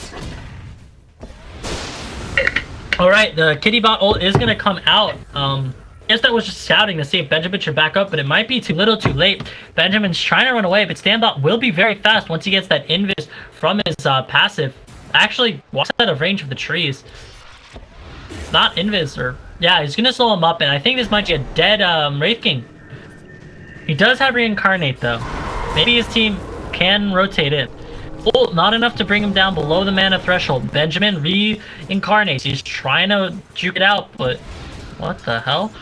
Alright, the Kitty bot ult is going to come out. I guess that was just scouting to see if Benjamin should back up, but it might be too little too late. Benjamin's trying to run away, but Standbot will be very fast once he gets that invis from his passive. Actually, walks out of range of the trees. It's not invis, or... yeah, he's going to slow him up, and I think this might be a dead Wraith King. He does have Reincarnate, though. Maybe his team can rotate in. Oh, not enough to bring him down below the mana threshold. Benjamin reincarnates. He's trying to juke it out, but what the hell?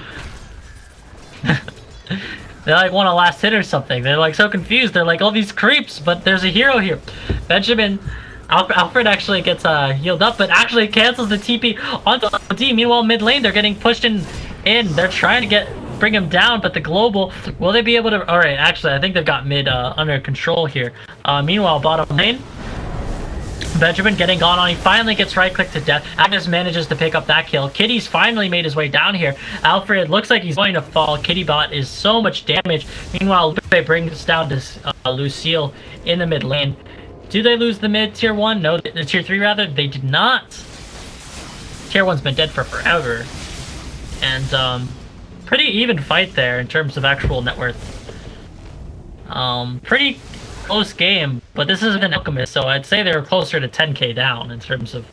They like want a last hit or something. They're like so confused. They're like, all these creeps, but there's a hero here. Benjamin, Alfred actually gets healed up, but actually cancels the TP onto OD. Meanwhile, mid lane, they're getting pushed in. They're trying to bring him down, but the global, will they be able to? All right, actually I think they've got mid under control here. Meanwhile, bottom lane, Benjamin getting gone on. He finally gets right click to death. Agnes manages to pick up that kill. Kitty's finally made his way down here. Alfred looks like he's going to fall. Kitty bot is so much damage. Meanwhile, Lupe brings down this Lucille in the mid lane. Do they lose the mid tier 1? No, the tier 3 rather. They did not. Tier 1's been dead for forever. And pretty even fight there in terms of actual net worth. Pretty close game, but this isn't an Alchemist, so I'd say they were closer to 10k down in terms of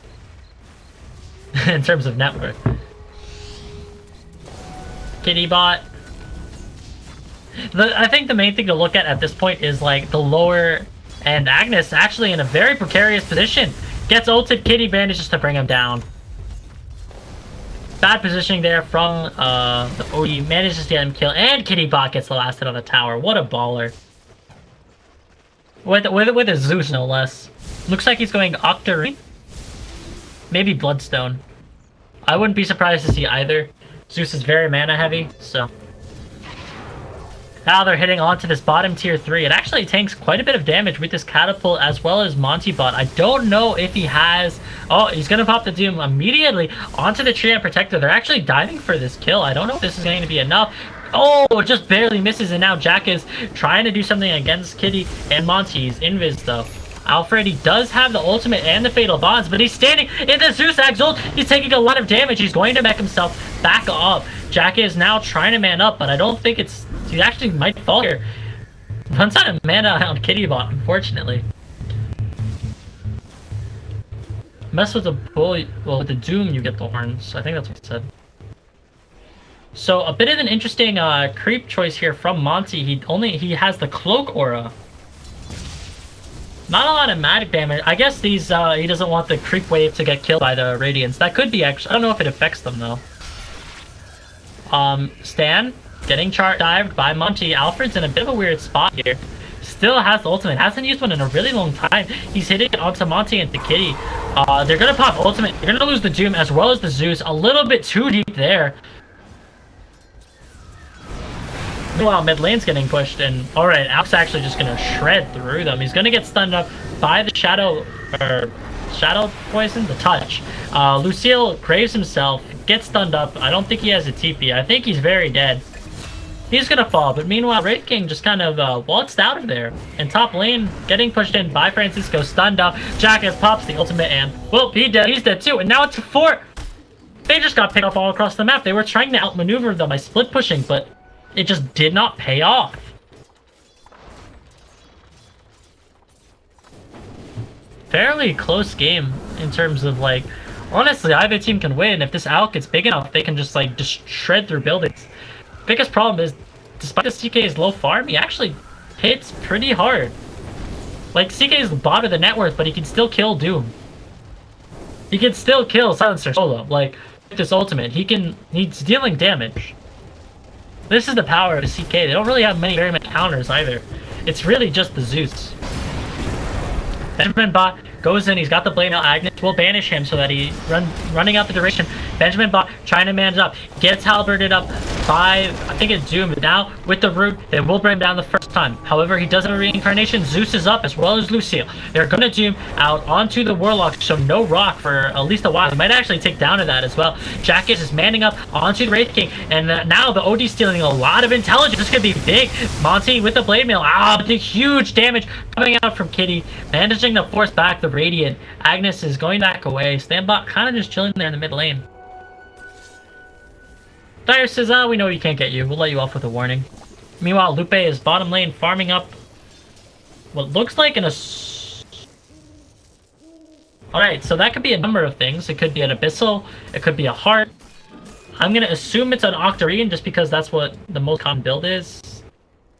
net worth. Kitty bot. I think the main thing to look at this point is like the lower, and Agnes actually in a very precarious position. Gets ulted, Kitty manages to bring him down. Bad positioning there from the OD, manages to get him killed, and Kitty bot gets the last hit on the tower. What a baller. With a Zeus, no less. Looks like he's going Octarine. Maybe Bloodstone. I wouldn't be surprised to see either. Zeus is very mana heavy, so... Now they're hitting onto this bottom tier 3. It actually tanks quite a bit of damage with this catapult as well as Monty bot. I don't know if he has... Oh, he's going to pop the Doom immediately onto the tree and protector. They're actually diving for this kill. I don't know if this is going to be enough. Oh, it just barely misses, and now Jack is trying to do something against Kitty and Monty's invis though. Alfred, he does have the ultimate and the fatal bonds, but he's standing in the Zeus Exalt. He's taking a lot of damage. He's going to mech himself back up. Jack is now trying to man up, but I don't think it's... He actually might fall here. Runs out of mana on Kitty bot, unfortunately. Mess with the bull... Well, with the Doom, you get the horns. I think that's what he said. So, a bit of an interesting creep choice here from Monty. He has the Cloak Aura. Not a lot of magic damage. I guess these, he doesn't want the creep wave to get killed by the Radiance. That could be actually... I don't know if it affects them, though. Stan, getting chart dived by Monty. Alfred's in a bit of a weird spot here. Still has the ultimate. Hasn't used one in a really long time. He's hitting it onto Monty and to Kitty. They're gonna pop ultimate. They're gonna lose the Doom as well as the Zeus. A little bit too deep there. Meanwhile, mid lane's getting pushed, and alright, Al's actually just gonna shred through them. He's gonna get stunned up by the shadow poison, the touch. Lucille graves himself, gets stunned up. I don't think he has a TP. I think he's very dead. He's gonna fall, but meanwhile, Wraith King just kind of waltzed out of there. And top lane, getting pushed in by Francisco, stunned up. Jackass pops the ultimate, and well, he's dead too. And now it's 4. They just got picked off all across the map. They were trying to outmaneuver them by split pushing, but it just did not pay off. Fairly close game in terms of, like, honestly, either team can win. If this Alk gets big enough, they can just, like, just shred through buildings. Biggest problem is, despite the CK's low farm, he actually hits pretty hard. Like, CK is the bottom of the net worth, but he can still kill Doom. He can still kill Silencer solo. Like, with this ultimate, he's dealing damage. This is the power of the CK. They don't really have very many counters either. It's really just the Zeus. Benjamin Bot goes in. He's got the Blade Mail. Agnes will banish him so that he running out the duration. Benjamin Bot trying to manage up. Gets halberded up by, I think it's Doom. But now with the root, they will bring him down the first time. However, he does have a reincarnation. Zeus is up as well as Lucille. They're going to Doom out onto the Warlock, so no rock for at least a while. They might actually take down to that as well. Jackass is manning up onto the Wraith King, and now the OD stealing a lot of intelligence. This could be big. Monty with the Blade Mail. But the huge damage coming out from Kitty, managing to force back the Radiant. Agnes is going back away. Standbot kind of just chilling there in the mid lane. Dire says, we know you can't get you. We'll let you off with a warning. Meanwhile, Lupe is bottom lane farming up what looks like Alright, so that could be a number of things. It could be an Abyssal. It could be a Heart. I'm going to assume it's an Octarine just because that's what the most common build is.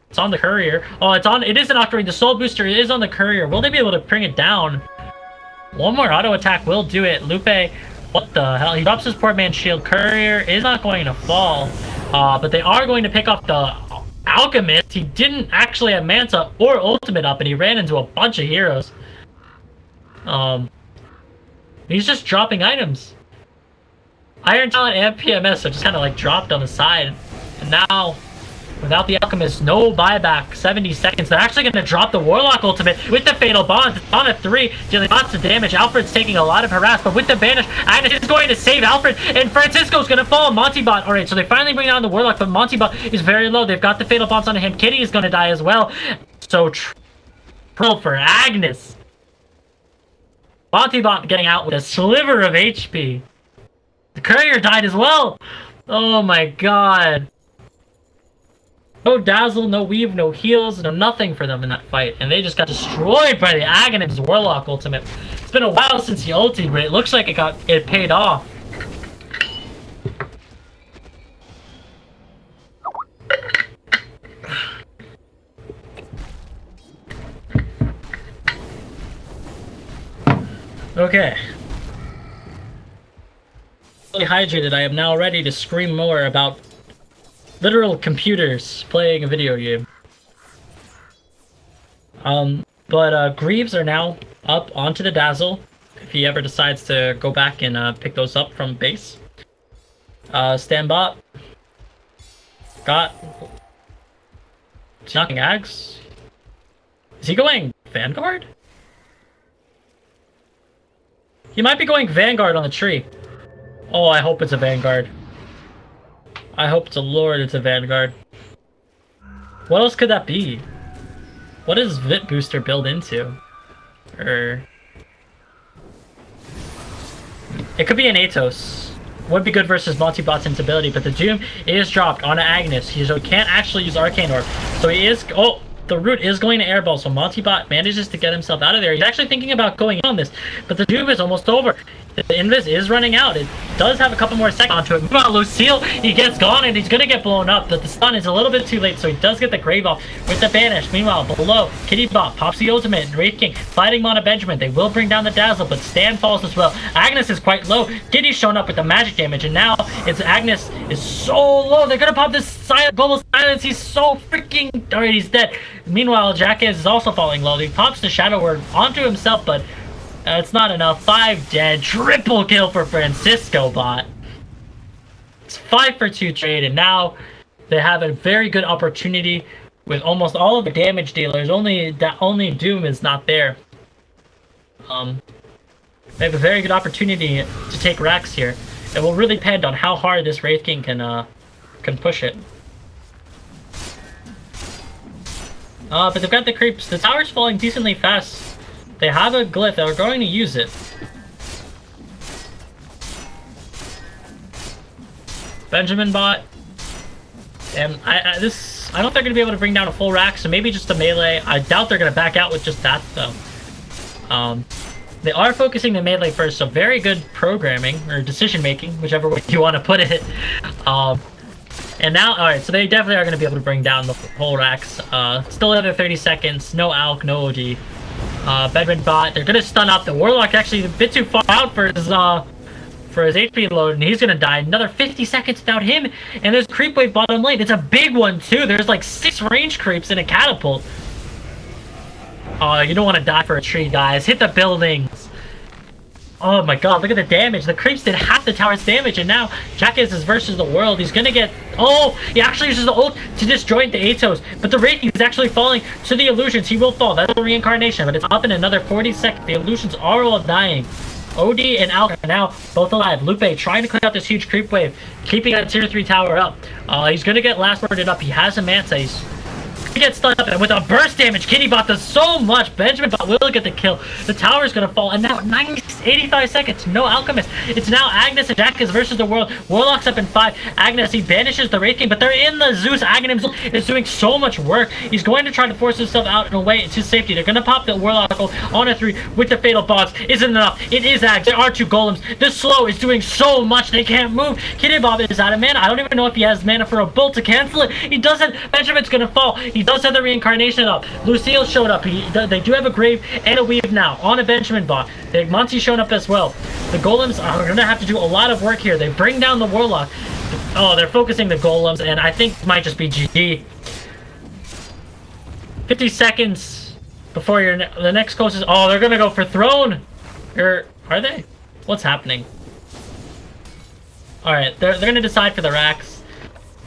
It's on the Courier. Oh, it is an Octarine. The Soul Booster is on the Courier. Will they be able to bring it down? One more auto attack will do it. Lupe, what the hell? He drops his poor man's shield. Courier is not going to fall. But they are going to pick off the Alchemist. He didn't actually have Manta or Ultimate up, and he ran into a bunch of heroes. He's just dropping items. Iron Talent and PMS are just kind of like dropped on the side. And now, without the Alchemist, no buyback, 70 seconds. They're actually going to drop the Warlock ultimate with the Fatal Bonds. It's on a 3, dealing lots of damage. Alfred's taking a lot of harass, but with the Banish, Agnes is going to save Alfred, and Francisco's going to fall. Montybot. Alright, so they finally bring down the Warlock, but Montybot is very low. They've got the Fatal Bonds on him. Kitty is going to die as well. So, trouble for Agnes. Montybot getting out with a sliver of HP. The Courier died as well. Oh my god. No dazzle, no weave, no heals, no nothing for them in that fight. And they just got destroyed by the Agonim's Warlock ultimate. It's been a while since he ulted, but it looks like it paid off. Okay. Fully hydrated, I am now ready to scream more about literal computers playing a video game. But Greaves are now up onto the Dazzle, if he ever decides to go back and pick those up from base. Standbot. Got... Is he knocking Ags? Is he going Vanguard? He might be going Vanguard on the tree. Oh, I hope it's a Vanguard. I hope to Lord it's a Vanguard. What else could that be? What does Vit Booster build into? Or... It could be an Atos. Would be good versus Multibot's ability, but the Doom is dropped on Agnes. He can't actually use Arcane Orb. So he is... Oh! The root is going to airball, so Multibot manages to get himself out of there. He's actually thinking about going on this, but the Doom is almost over. The Invis is running out. It does have a couple more seconds onto it. Meanwhile, Lucille, he gets gone and he's going to get blown up, but the stun is a little bit too late, so he does get the Grave off with the Banish. Meanwhile, below, Kittybot pops the ultimate, and Wraith King fighting Mana Benjamin. They will bring down the Dazzle, but Stan falls as well. Agnes is quite low. Kitty's shown up with the magic damage, and now it's Agnes is so low. They're going to pop this global silence. He's so freaking... Alright, he's dead. Meanwhile, Jackass is also falling low. He pops the Shadow Word onto himself, but it's not enough. 5 dead. Triple kill for Francisco Bot. It's 5 for 2 trade, and now they have a very good opportunity with almost all of the damage dealers. Only Doom is not there. They have a very good opportunity to take racks here. It will really depend on how hard this Wraith King can push it. But they've got the creeps. The tower's falling decently fast. They have a glyph. They're going to use it. Benjamin Bot. And I don't think they're going to be able to bring down a full rack, so maybe just a melee. I doubt they're going to back out with just that, though. They are focusing the melee first, so very good programming, or decision-making, whichever way you want to put it. And now, alright, so they definitely are going to be able to bring down the whole racks. Still another 30 seconds. No Alk, no OG. Bedman Bot, they're going to stun up. The Warlock actually a bit too far out for his HP load, and he's going to die. Another 50 seconds without him, and there's Creep Wave bottom lane. It's a big one, too. There's like 6 range creeps in a catapult. Oh, you don't want to die for a tree, guys. Hit the buildings. Oh my god, look at the damage. The creeps did half the tower's damage, and now Jackass is versus the world. He's gonna get... Oh! He actually uses the ult to disjoint the Atos, but the Wraith is actually falling to the illusions. He will fall. That's the reincarnation, but it's up in another 40 seconds. The illusions are all dying. OD and Alk are now both alive. Lupe trying to clear out this huge creep wave, keeping that tier 3 tower up. He's gonna get last worded up. He has a Manta. He gets stunned up, and with a burst damage, Kittybot does so much. Benjamin Bot will get the kill. The tower is going to fall, and now 85 seconds. No Alchemist. It's now Agnes and Jackass versus the world. Warlock's up in 5. Agnes, he banishes the Wraith King, but they're in the Zeus. Agnes is doing so much work. He's going to try to force himself out and away to safety. They're going to pop the Warlock on a 3 with the Fatal Box. Isn't enough. It is Ags. There are 2 Golems. This slow is doing so much. They can't move. Kittybot is out of mana. I don't even know if he has mana for a bolt to cancel it. He doesn't. Benjamin's going to fall. He does have the reincarnation up. Lucille showed up. They do have a grave and a weave now on a Benjamin Bot. Monty's shown up as well. The Golems are going to have to do a lot of work here. They bring down the Warlock. Oh, they're focusing the Golems, and I think it might just be GG. 50 seconds before the next closest. Oh, they're going to go for Throne. Are they? What's happening? Alright, they're going to decide for the racks.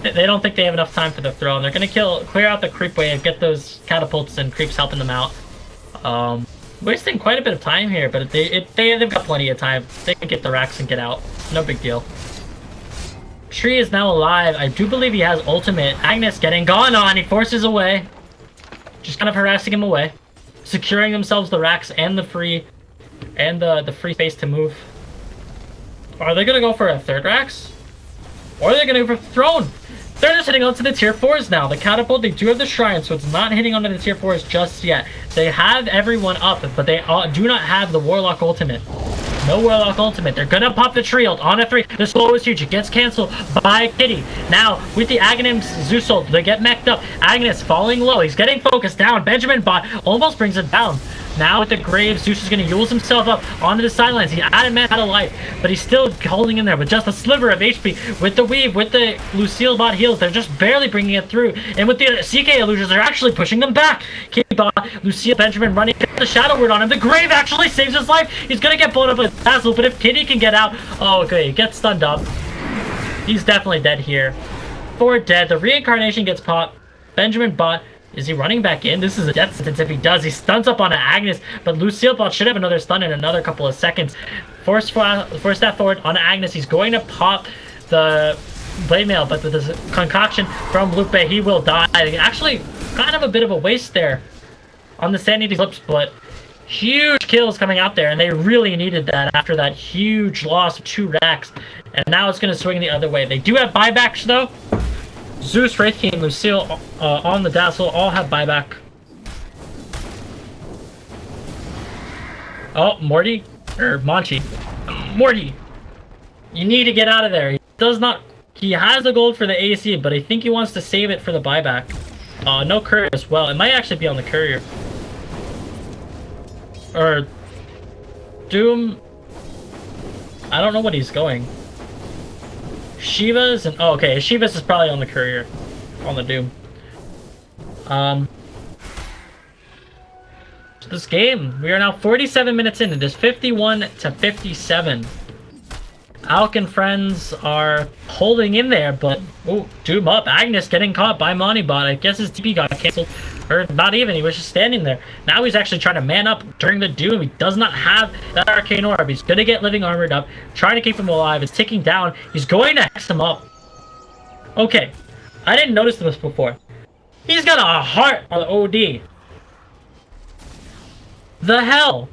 They don't think they have enough time for the throne. They're going to clear out the creep wave, get those catapults and creeps helping them out. Wasting quite a bit of time here, but they've got plenty of time. They can get the racks and get out. No big deal. Tree is now alive. I do believe he has ultimate. Agnes getting gone on. He forces away. Just kind of harassing him away. Securing themselves the racks and the free space to move. Are they going to go for a third racks? Or are they going to go for throne? They're just hitting onto the tier 4s now. The catapult, they do have the shrine, so it's not hitting onto the tier 4s just yet. They have everyone up, but they do not have the Warlock ultimate. No Warlock ultimate. They're gonna pop the tree ult on a 3. The slow is huge. It gets canceled by Kitty. Now, with the Aghanim Zeus ult, they get mech'd up. Agnes falling low. He's getting focused down. Benjamin Bot almost brings it down. Now with the grave, Zeus is going to use himself up onto the sidelines. He added man out of life, but he's still holding in there with just a sliver of HP. With the weave, with the Lucille Bot heals, they're just barely bringing it through. And with the CK illusions, they're actually pushing them back. Kitty Bot, Lucille, Benjamin running the Shadow Word on him. The grave actually saves his life. He's going to get blown up with Dazzle, but if Kitty can get out, oh, okay, he gets stunned up. He's definitely dead here. 4 dead. The reincarnation gets popped. Benjamin Bot. Is he running back in? This is a death sentence if he does. He stuns up on an Agnes, but Lucille Bot should have another stun in another couple of seconds. Force that forward on Agnes. He's going to pop the blade mail, but with this concoction from Lupe, he will die. Actually, kind of a bit of a waste there on the Sanity Eclipse, but huge kills coming out there, and they really needed that after that huge loss of 2 racks. And now it's going to swing the other way. They do have buybacks, though. Zeus, Wraith King, Lucille, on the Dazzle all have buyback. Oh, Morty? Or Monty. Morty! You need to get out of there. He does not... He has the gold for the AC, but I think he wants to save it for the buyback. No courier as well. It might actually be on the courier. Or... Doom... I don't know what he's going. Shiva's and... Oh, okay. Shiva's is probably on the courier. On the Doom. This game, we are now 47 minutes in. It is 51 to 57. Alk and friends are holding in there, but... Oh, Doom up. Agnes getting caught by Moneybot. I guess his TP got canceled. Or not even. He was just standing there. Now he's actually trying to man up during the Doom. He does not have that Arcane Orb. He's going to get Living Armored up. Trying to keep him alive. It's ticking down. He's going to hex him up. Okay. I didn't notice this before. He's got a heart on the OD. The hell?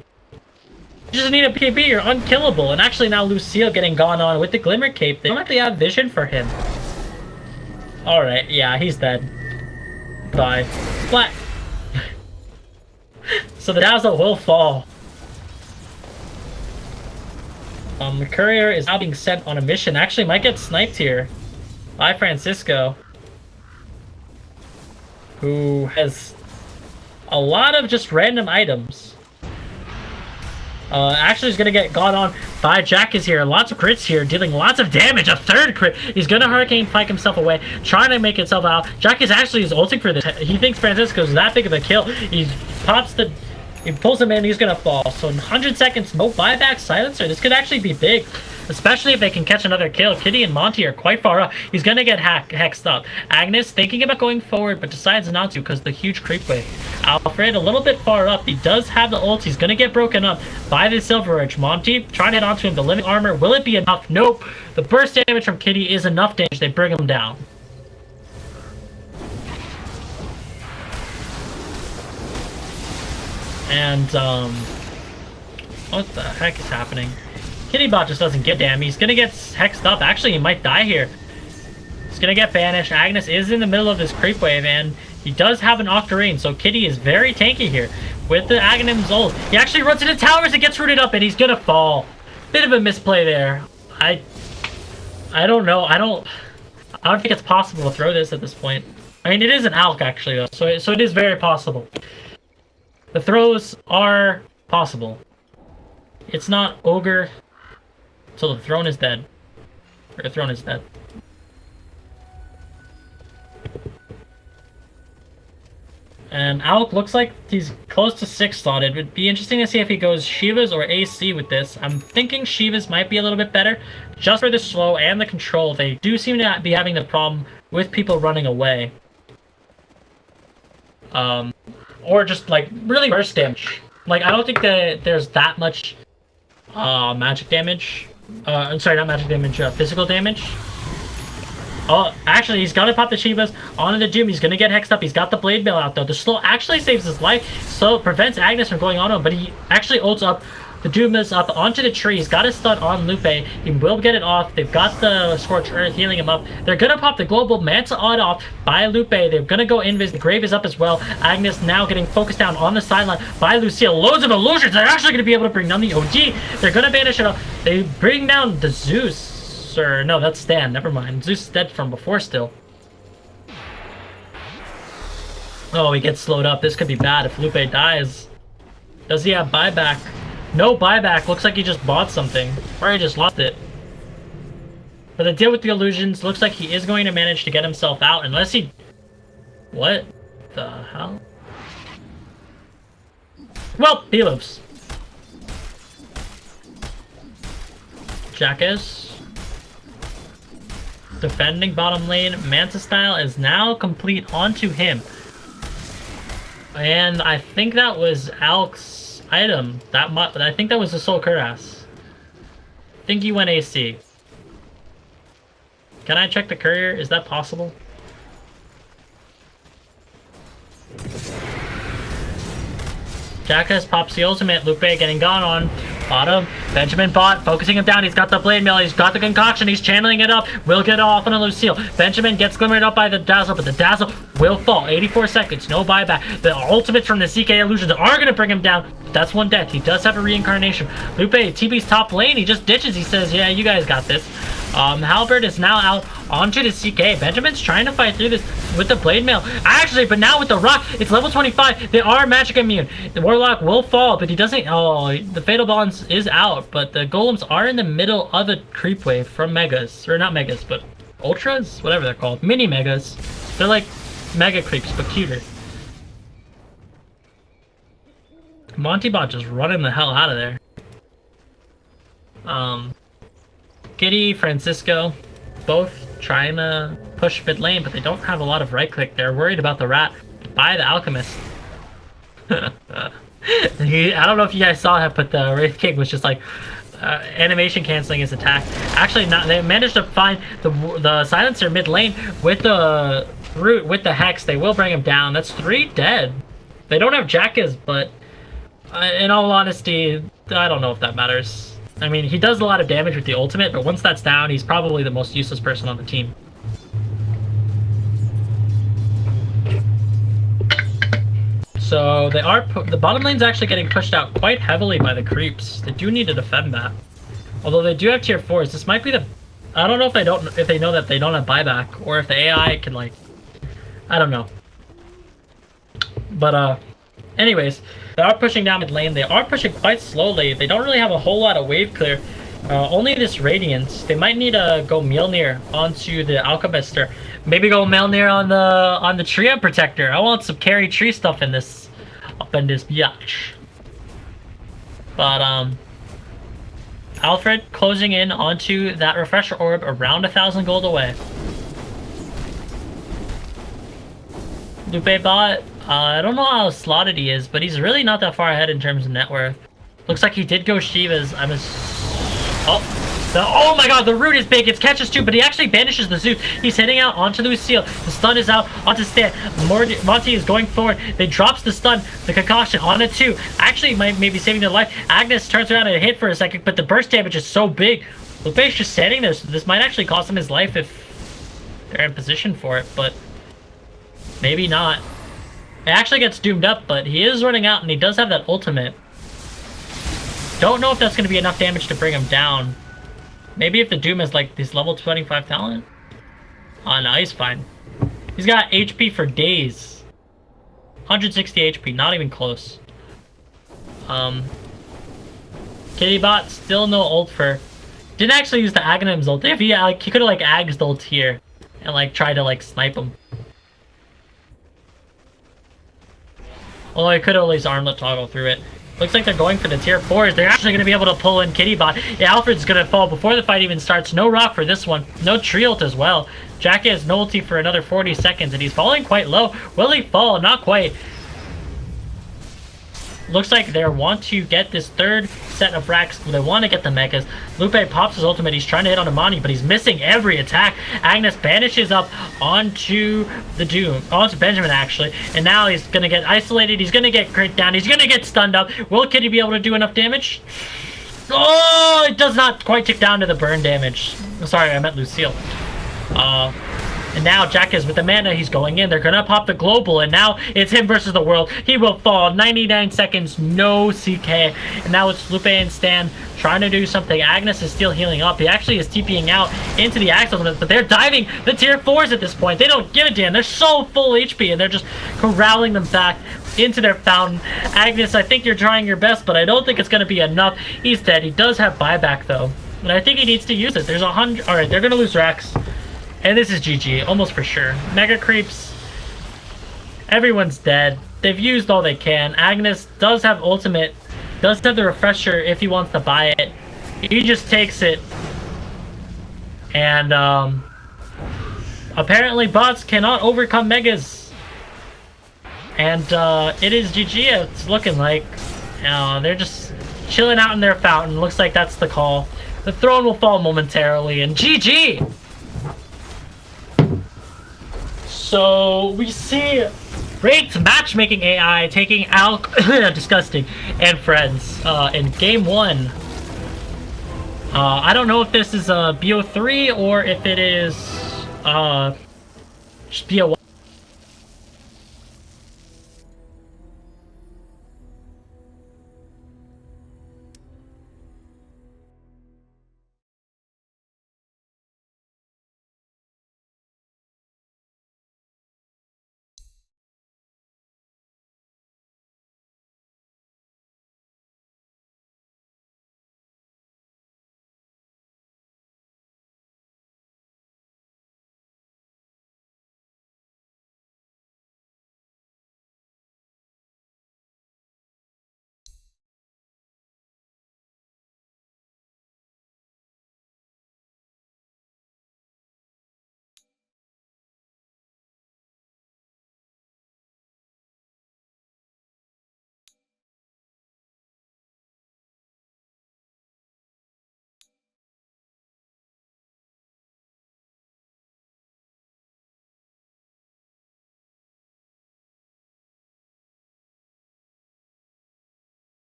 You just need a PB, you're unkillable. And actually now Lucille getting gone on with the Glimmer Cape. They don't actually have vision for him. Alright, yeah, he's dead. Bye. Splat! So the Dazzle will fall. The courier is now being sent on a mission. Actually might get sniped here by Francisco, who has a lot of just random items. Actually, he's gonna get gone on by Jack is here. Lots of crits here, dealing lots of damage. A 3rd crit. He's gonna Hurricane Pike himself away, trying to make himself out. Jack is actually ulting for this. He thinks Francisco's that big of a kill. He pops the... He pulls him in, he's gonna fall. So in 100 seconds, no buyback silencer. This could actually be big, especially if they can catch another kill. Kitty and Monty are quite far up. He's gonna get hexed up. Agnes thinking about going forward, but decides not to because the huge creep wave. Alfred a little bit far up. He does have the ult. He's gonna get broken up by the Silver Edge. Monty trying to hit onto him. The living armor. Will it be enough? Nope. The burst damage from Kitty is enough damage. They bring him down. And, what the heck is happening? Kittybot just doesn't get damn. He's gonna get hexed up. Actually, he might die here. He's gonna get banished. Agnes is in the middle of this creep wave, and he does have an Octarine, so Kitty is very tanky here with the Aghanim's ult. He actually runs into towers and gets rooted up, and he's gonna fall. Bit of a misplay there. I don't know. I don't think it's possible to throw this at this point. I mean, it is an Alk, actually, though, so it is very possible. The throws are possible. It's not Ogre until the throne is dead. Or the throne is dead. And Alk looks like he's close to 6 slotted. It would be interesting to see if he goes Shivas or AC with this. I'm thinking Shivas might be a little bit better, just for the slow and the control. They do seem to be having the problem with people running away. Or just, like, really burst damage. Like, I don't think that there's that much magic damage. I'm sorry, not magic damage, physical damage. Oh, actually, he's gonna pop the Shivas onto the Doom. He's gonna get hexed up. He's got the Blade Mail out, though. The slow actually saves his life, so it prevents Agnes from going on him, but he actually ults up. The Doom is up onto the tree. He's got his stun on Lupe. He will get it off. They've got the Scorch Earth healing him up. They're going to pop the Global Manta on off by Lupe. They're going to go Invis. The Grave is up as well. Agnes now getting focused down on the sideline by Lucille. Loads of illusions. They're actually going to be able to bring down the OG. They're going to banish it up. They bring down the Zeus. Or no, that's Stan. Never mind. Zeus is dead from before still. Oh, he gets slowed up. This could be bad if Lupe dies. Does he have buyback? No buyback. Looks like he just bought something. Or he just lost it. But the deal with the illusions, looks like he is going to manage to get himself out. Unless he... What the hell? Well, he lives. Jackass. Defending bottom lane. Manta style is now complete onto him. And I think that was Alk's item. I think that was the Soul Cuirass. I think he went AC. Can I check the courier? Is that possible? Jackass pops the ultimate. Lupe getting gone on bottom. Benjamin bot, focusing him down. He's got the blade mail. He's got the concoction. He's channeling it up. Will get off on a Lucille. Benjamin gets glimmered up by the dazzle, but the dazzle will fall. 84 seconds. No buyback. The ultimates from the CK illusions are going to bring him down. That's one death. He does have a reincarnation. Lupe, TB's top lane. He just ditches. He says, yeah, you guys got this. Halberd is now out onto the CK. Benjamin's trying to fight through this with the blade mail. Actually, but now with the rock, it's level 25. They are magic immune. The warlock will fall, but he doesn't. Oh, the fatal balance is out, but the golems are in the middle of a creep wave from megas, or not megas, but ultras, whatever they're called, mini megas. They're like mega creeps, but cuter. Montybot just running the hell out of there. Kitty, Francisco, both trying to push mid lane, but they don't have a lot of right click. They're worried about the rat by the Alchemist. I don't know if you guys saw that, but the Wraith King was just like animation canceling his attack. Actually, not. They managed to find the silencer mid lane with the root with the hex. They will bring him down. That's 3 dead. They don't have Jackas, but in all honesty, I don't know if that matters. I mean, he does a lot of damage with the ultimate, but once that's down, he's probably the most useless person on the team. So they are the bottom lane's actually getting pushed out quite heavily by the creeps. They do need to defend that. Although they do have tier 4s. This might be the I don't know if they know that they don't have buyback, or if the AI can, like, I don't know. But anyways, they are pushing down mid lane. They are pushing quite slowly. They don't really have a whole lot of wave clear. Only this Radiance. They might need to go Mjolnir onto the Alchemist, or maybe go Mjolnir on the Tree Protector. I want some carry tree stuff in this biatch. But Alfred closing in onto that refresher orb around 1,000 gold away. Lupe bot. I don't know how slotted he is, but he's really not that far ahead in terms of net worth. Looks like he did go Shiva's. Oh my god, the root is big. It's catches too, but he actually banishes the Zeus. He's heading out onto Lucille. The stun is out onto Stan. Monty is going forward. They drops the stun, the concoction on it too. Actually, might maybe saving their life. Agnes turns around and hit for a second, but the burst damage is so big. Lupe's just standing there, so this might actually cost him his life if they're in position for it, but maybe not. It actually gets doomed up, but he is running out, and he does have that ultimate. Don't know if that's going to be enough damage to bring him down. Maybe if the Doom is like this level 25 talent. Oh no, he's fine. He's got HP for days. 160 HP, not even close. Kittybot, still no ult for... Didn't actually use the Aghanim's ult. If he could have like Ag's ult here and like tried to like snipe him. Although I could at least armlet toggle through it. Looks like they're going for the tier 4s. They're actually going to be able to pull in Kittybot. Yeah, Alfred's going to fall before the fight even starts. No rock for this one. No tree ult as well. Jackie has no ulti for another 40 seconds, and he's falling quite low. Will he fall? Not quite. Looks like they want to get this third set of racks. They want to get the megas. Lupe pops his ultimate. He's trying to hit on Amani, but he's missing every attack. Agnes banishes up onto the Doom. Onto Benjamin, actually. And now he's going to get isolated. He's going to get crit down. He's going to get stunned up. Will Kitty be able to do enough damage? Oh, it does not quite tick down to the burn damage. Sorry, I meant Lucille. And now Jack is with the mana. He's going in. They're going to pop the global. And now it's him versus the world. He will fall. 99 seconds. No CK. And now it's Lupe and Stan trying to do something. Agnes is still healing up. He actually is TPing out into the Axel. But they're diving the tier 4s at this point. They don't give a damn. They're so full HP. And they're just corralling them back into their fountain. Agnes, I think you're trying your best, but I don't think it's going to be enough. He's dead. He does have buyback, though. And I think he needs to use it. There's 100. All right, they're going to lose Rex. And this is GG, almost for sure. Mega creeps. Everyone's dead. They've used all they can. Agnes does have ultimate. Does have the refresher if he wants to buy it. He just takes it. And apparently bots cannot overcome megas. And it is GG, it's looking like. They're just chilling out in their fountain. Looks like that's the call. The throne will fall momentarily. And GG! So we see great matchmaking AI taking out disgusting and friends in game 1. I don't know if this is a BO3 or if it is just BO1.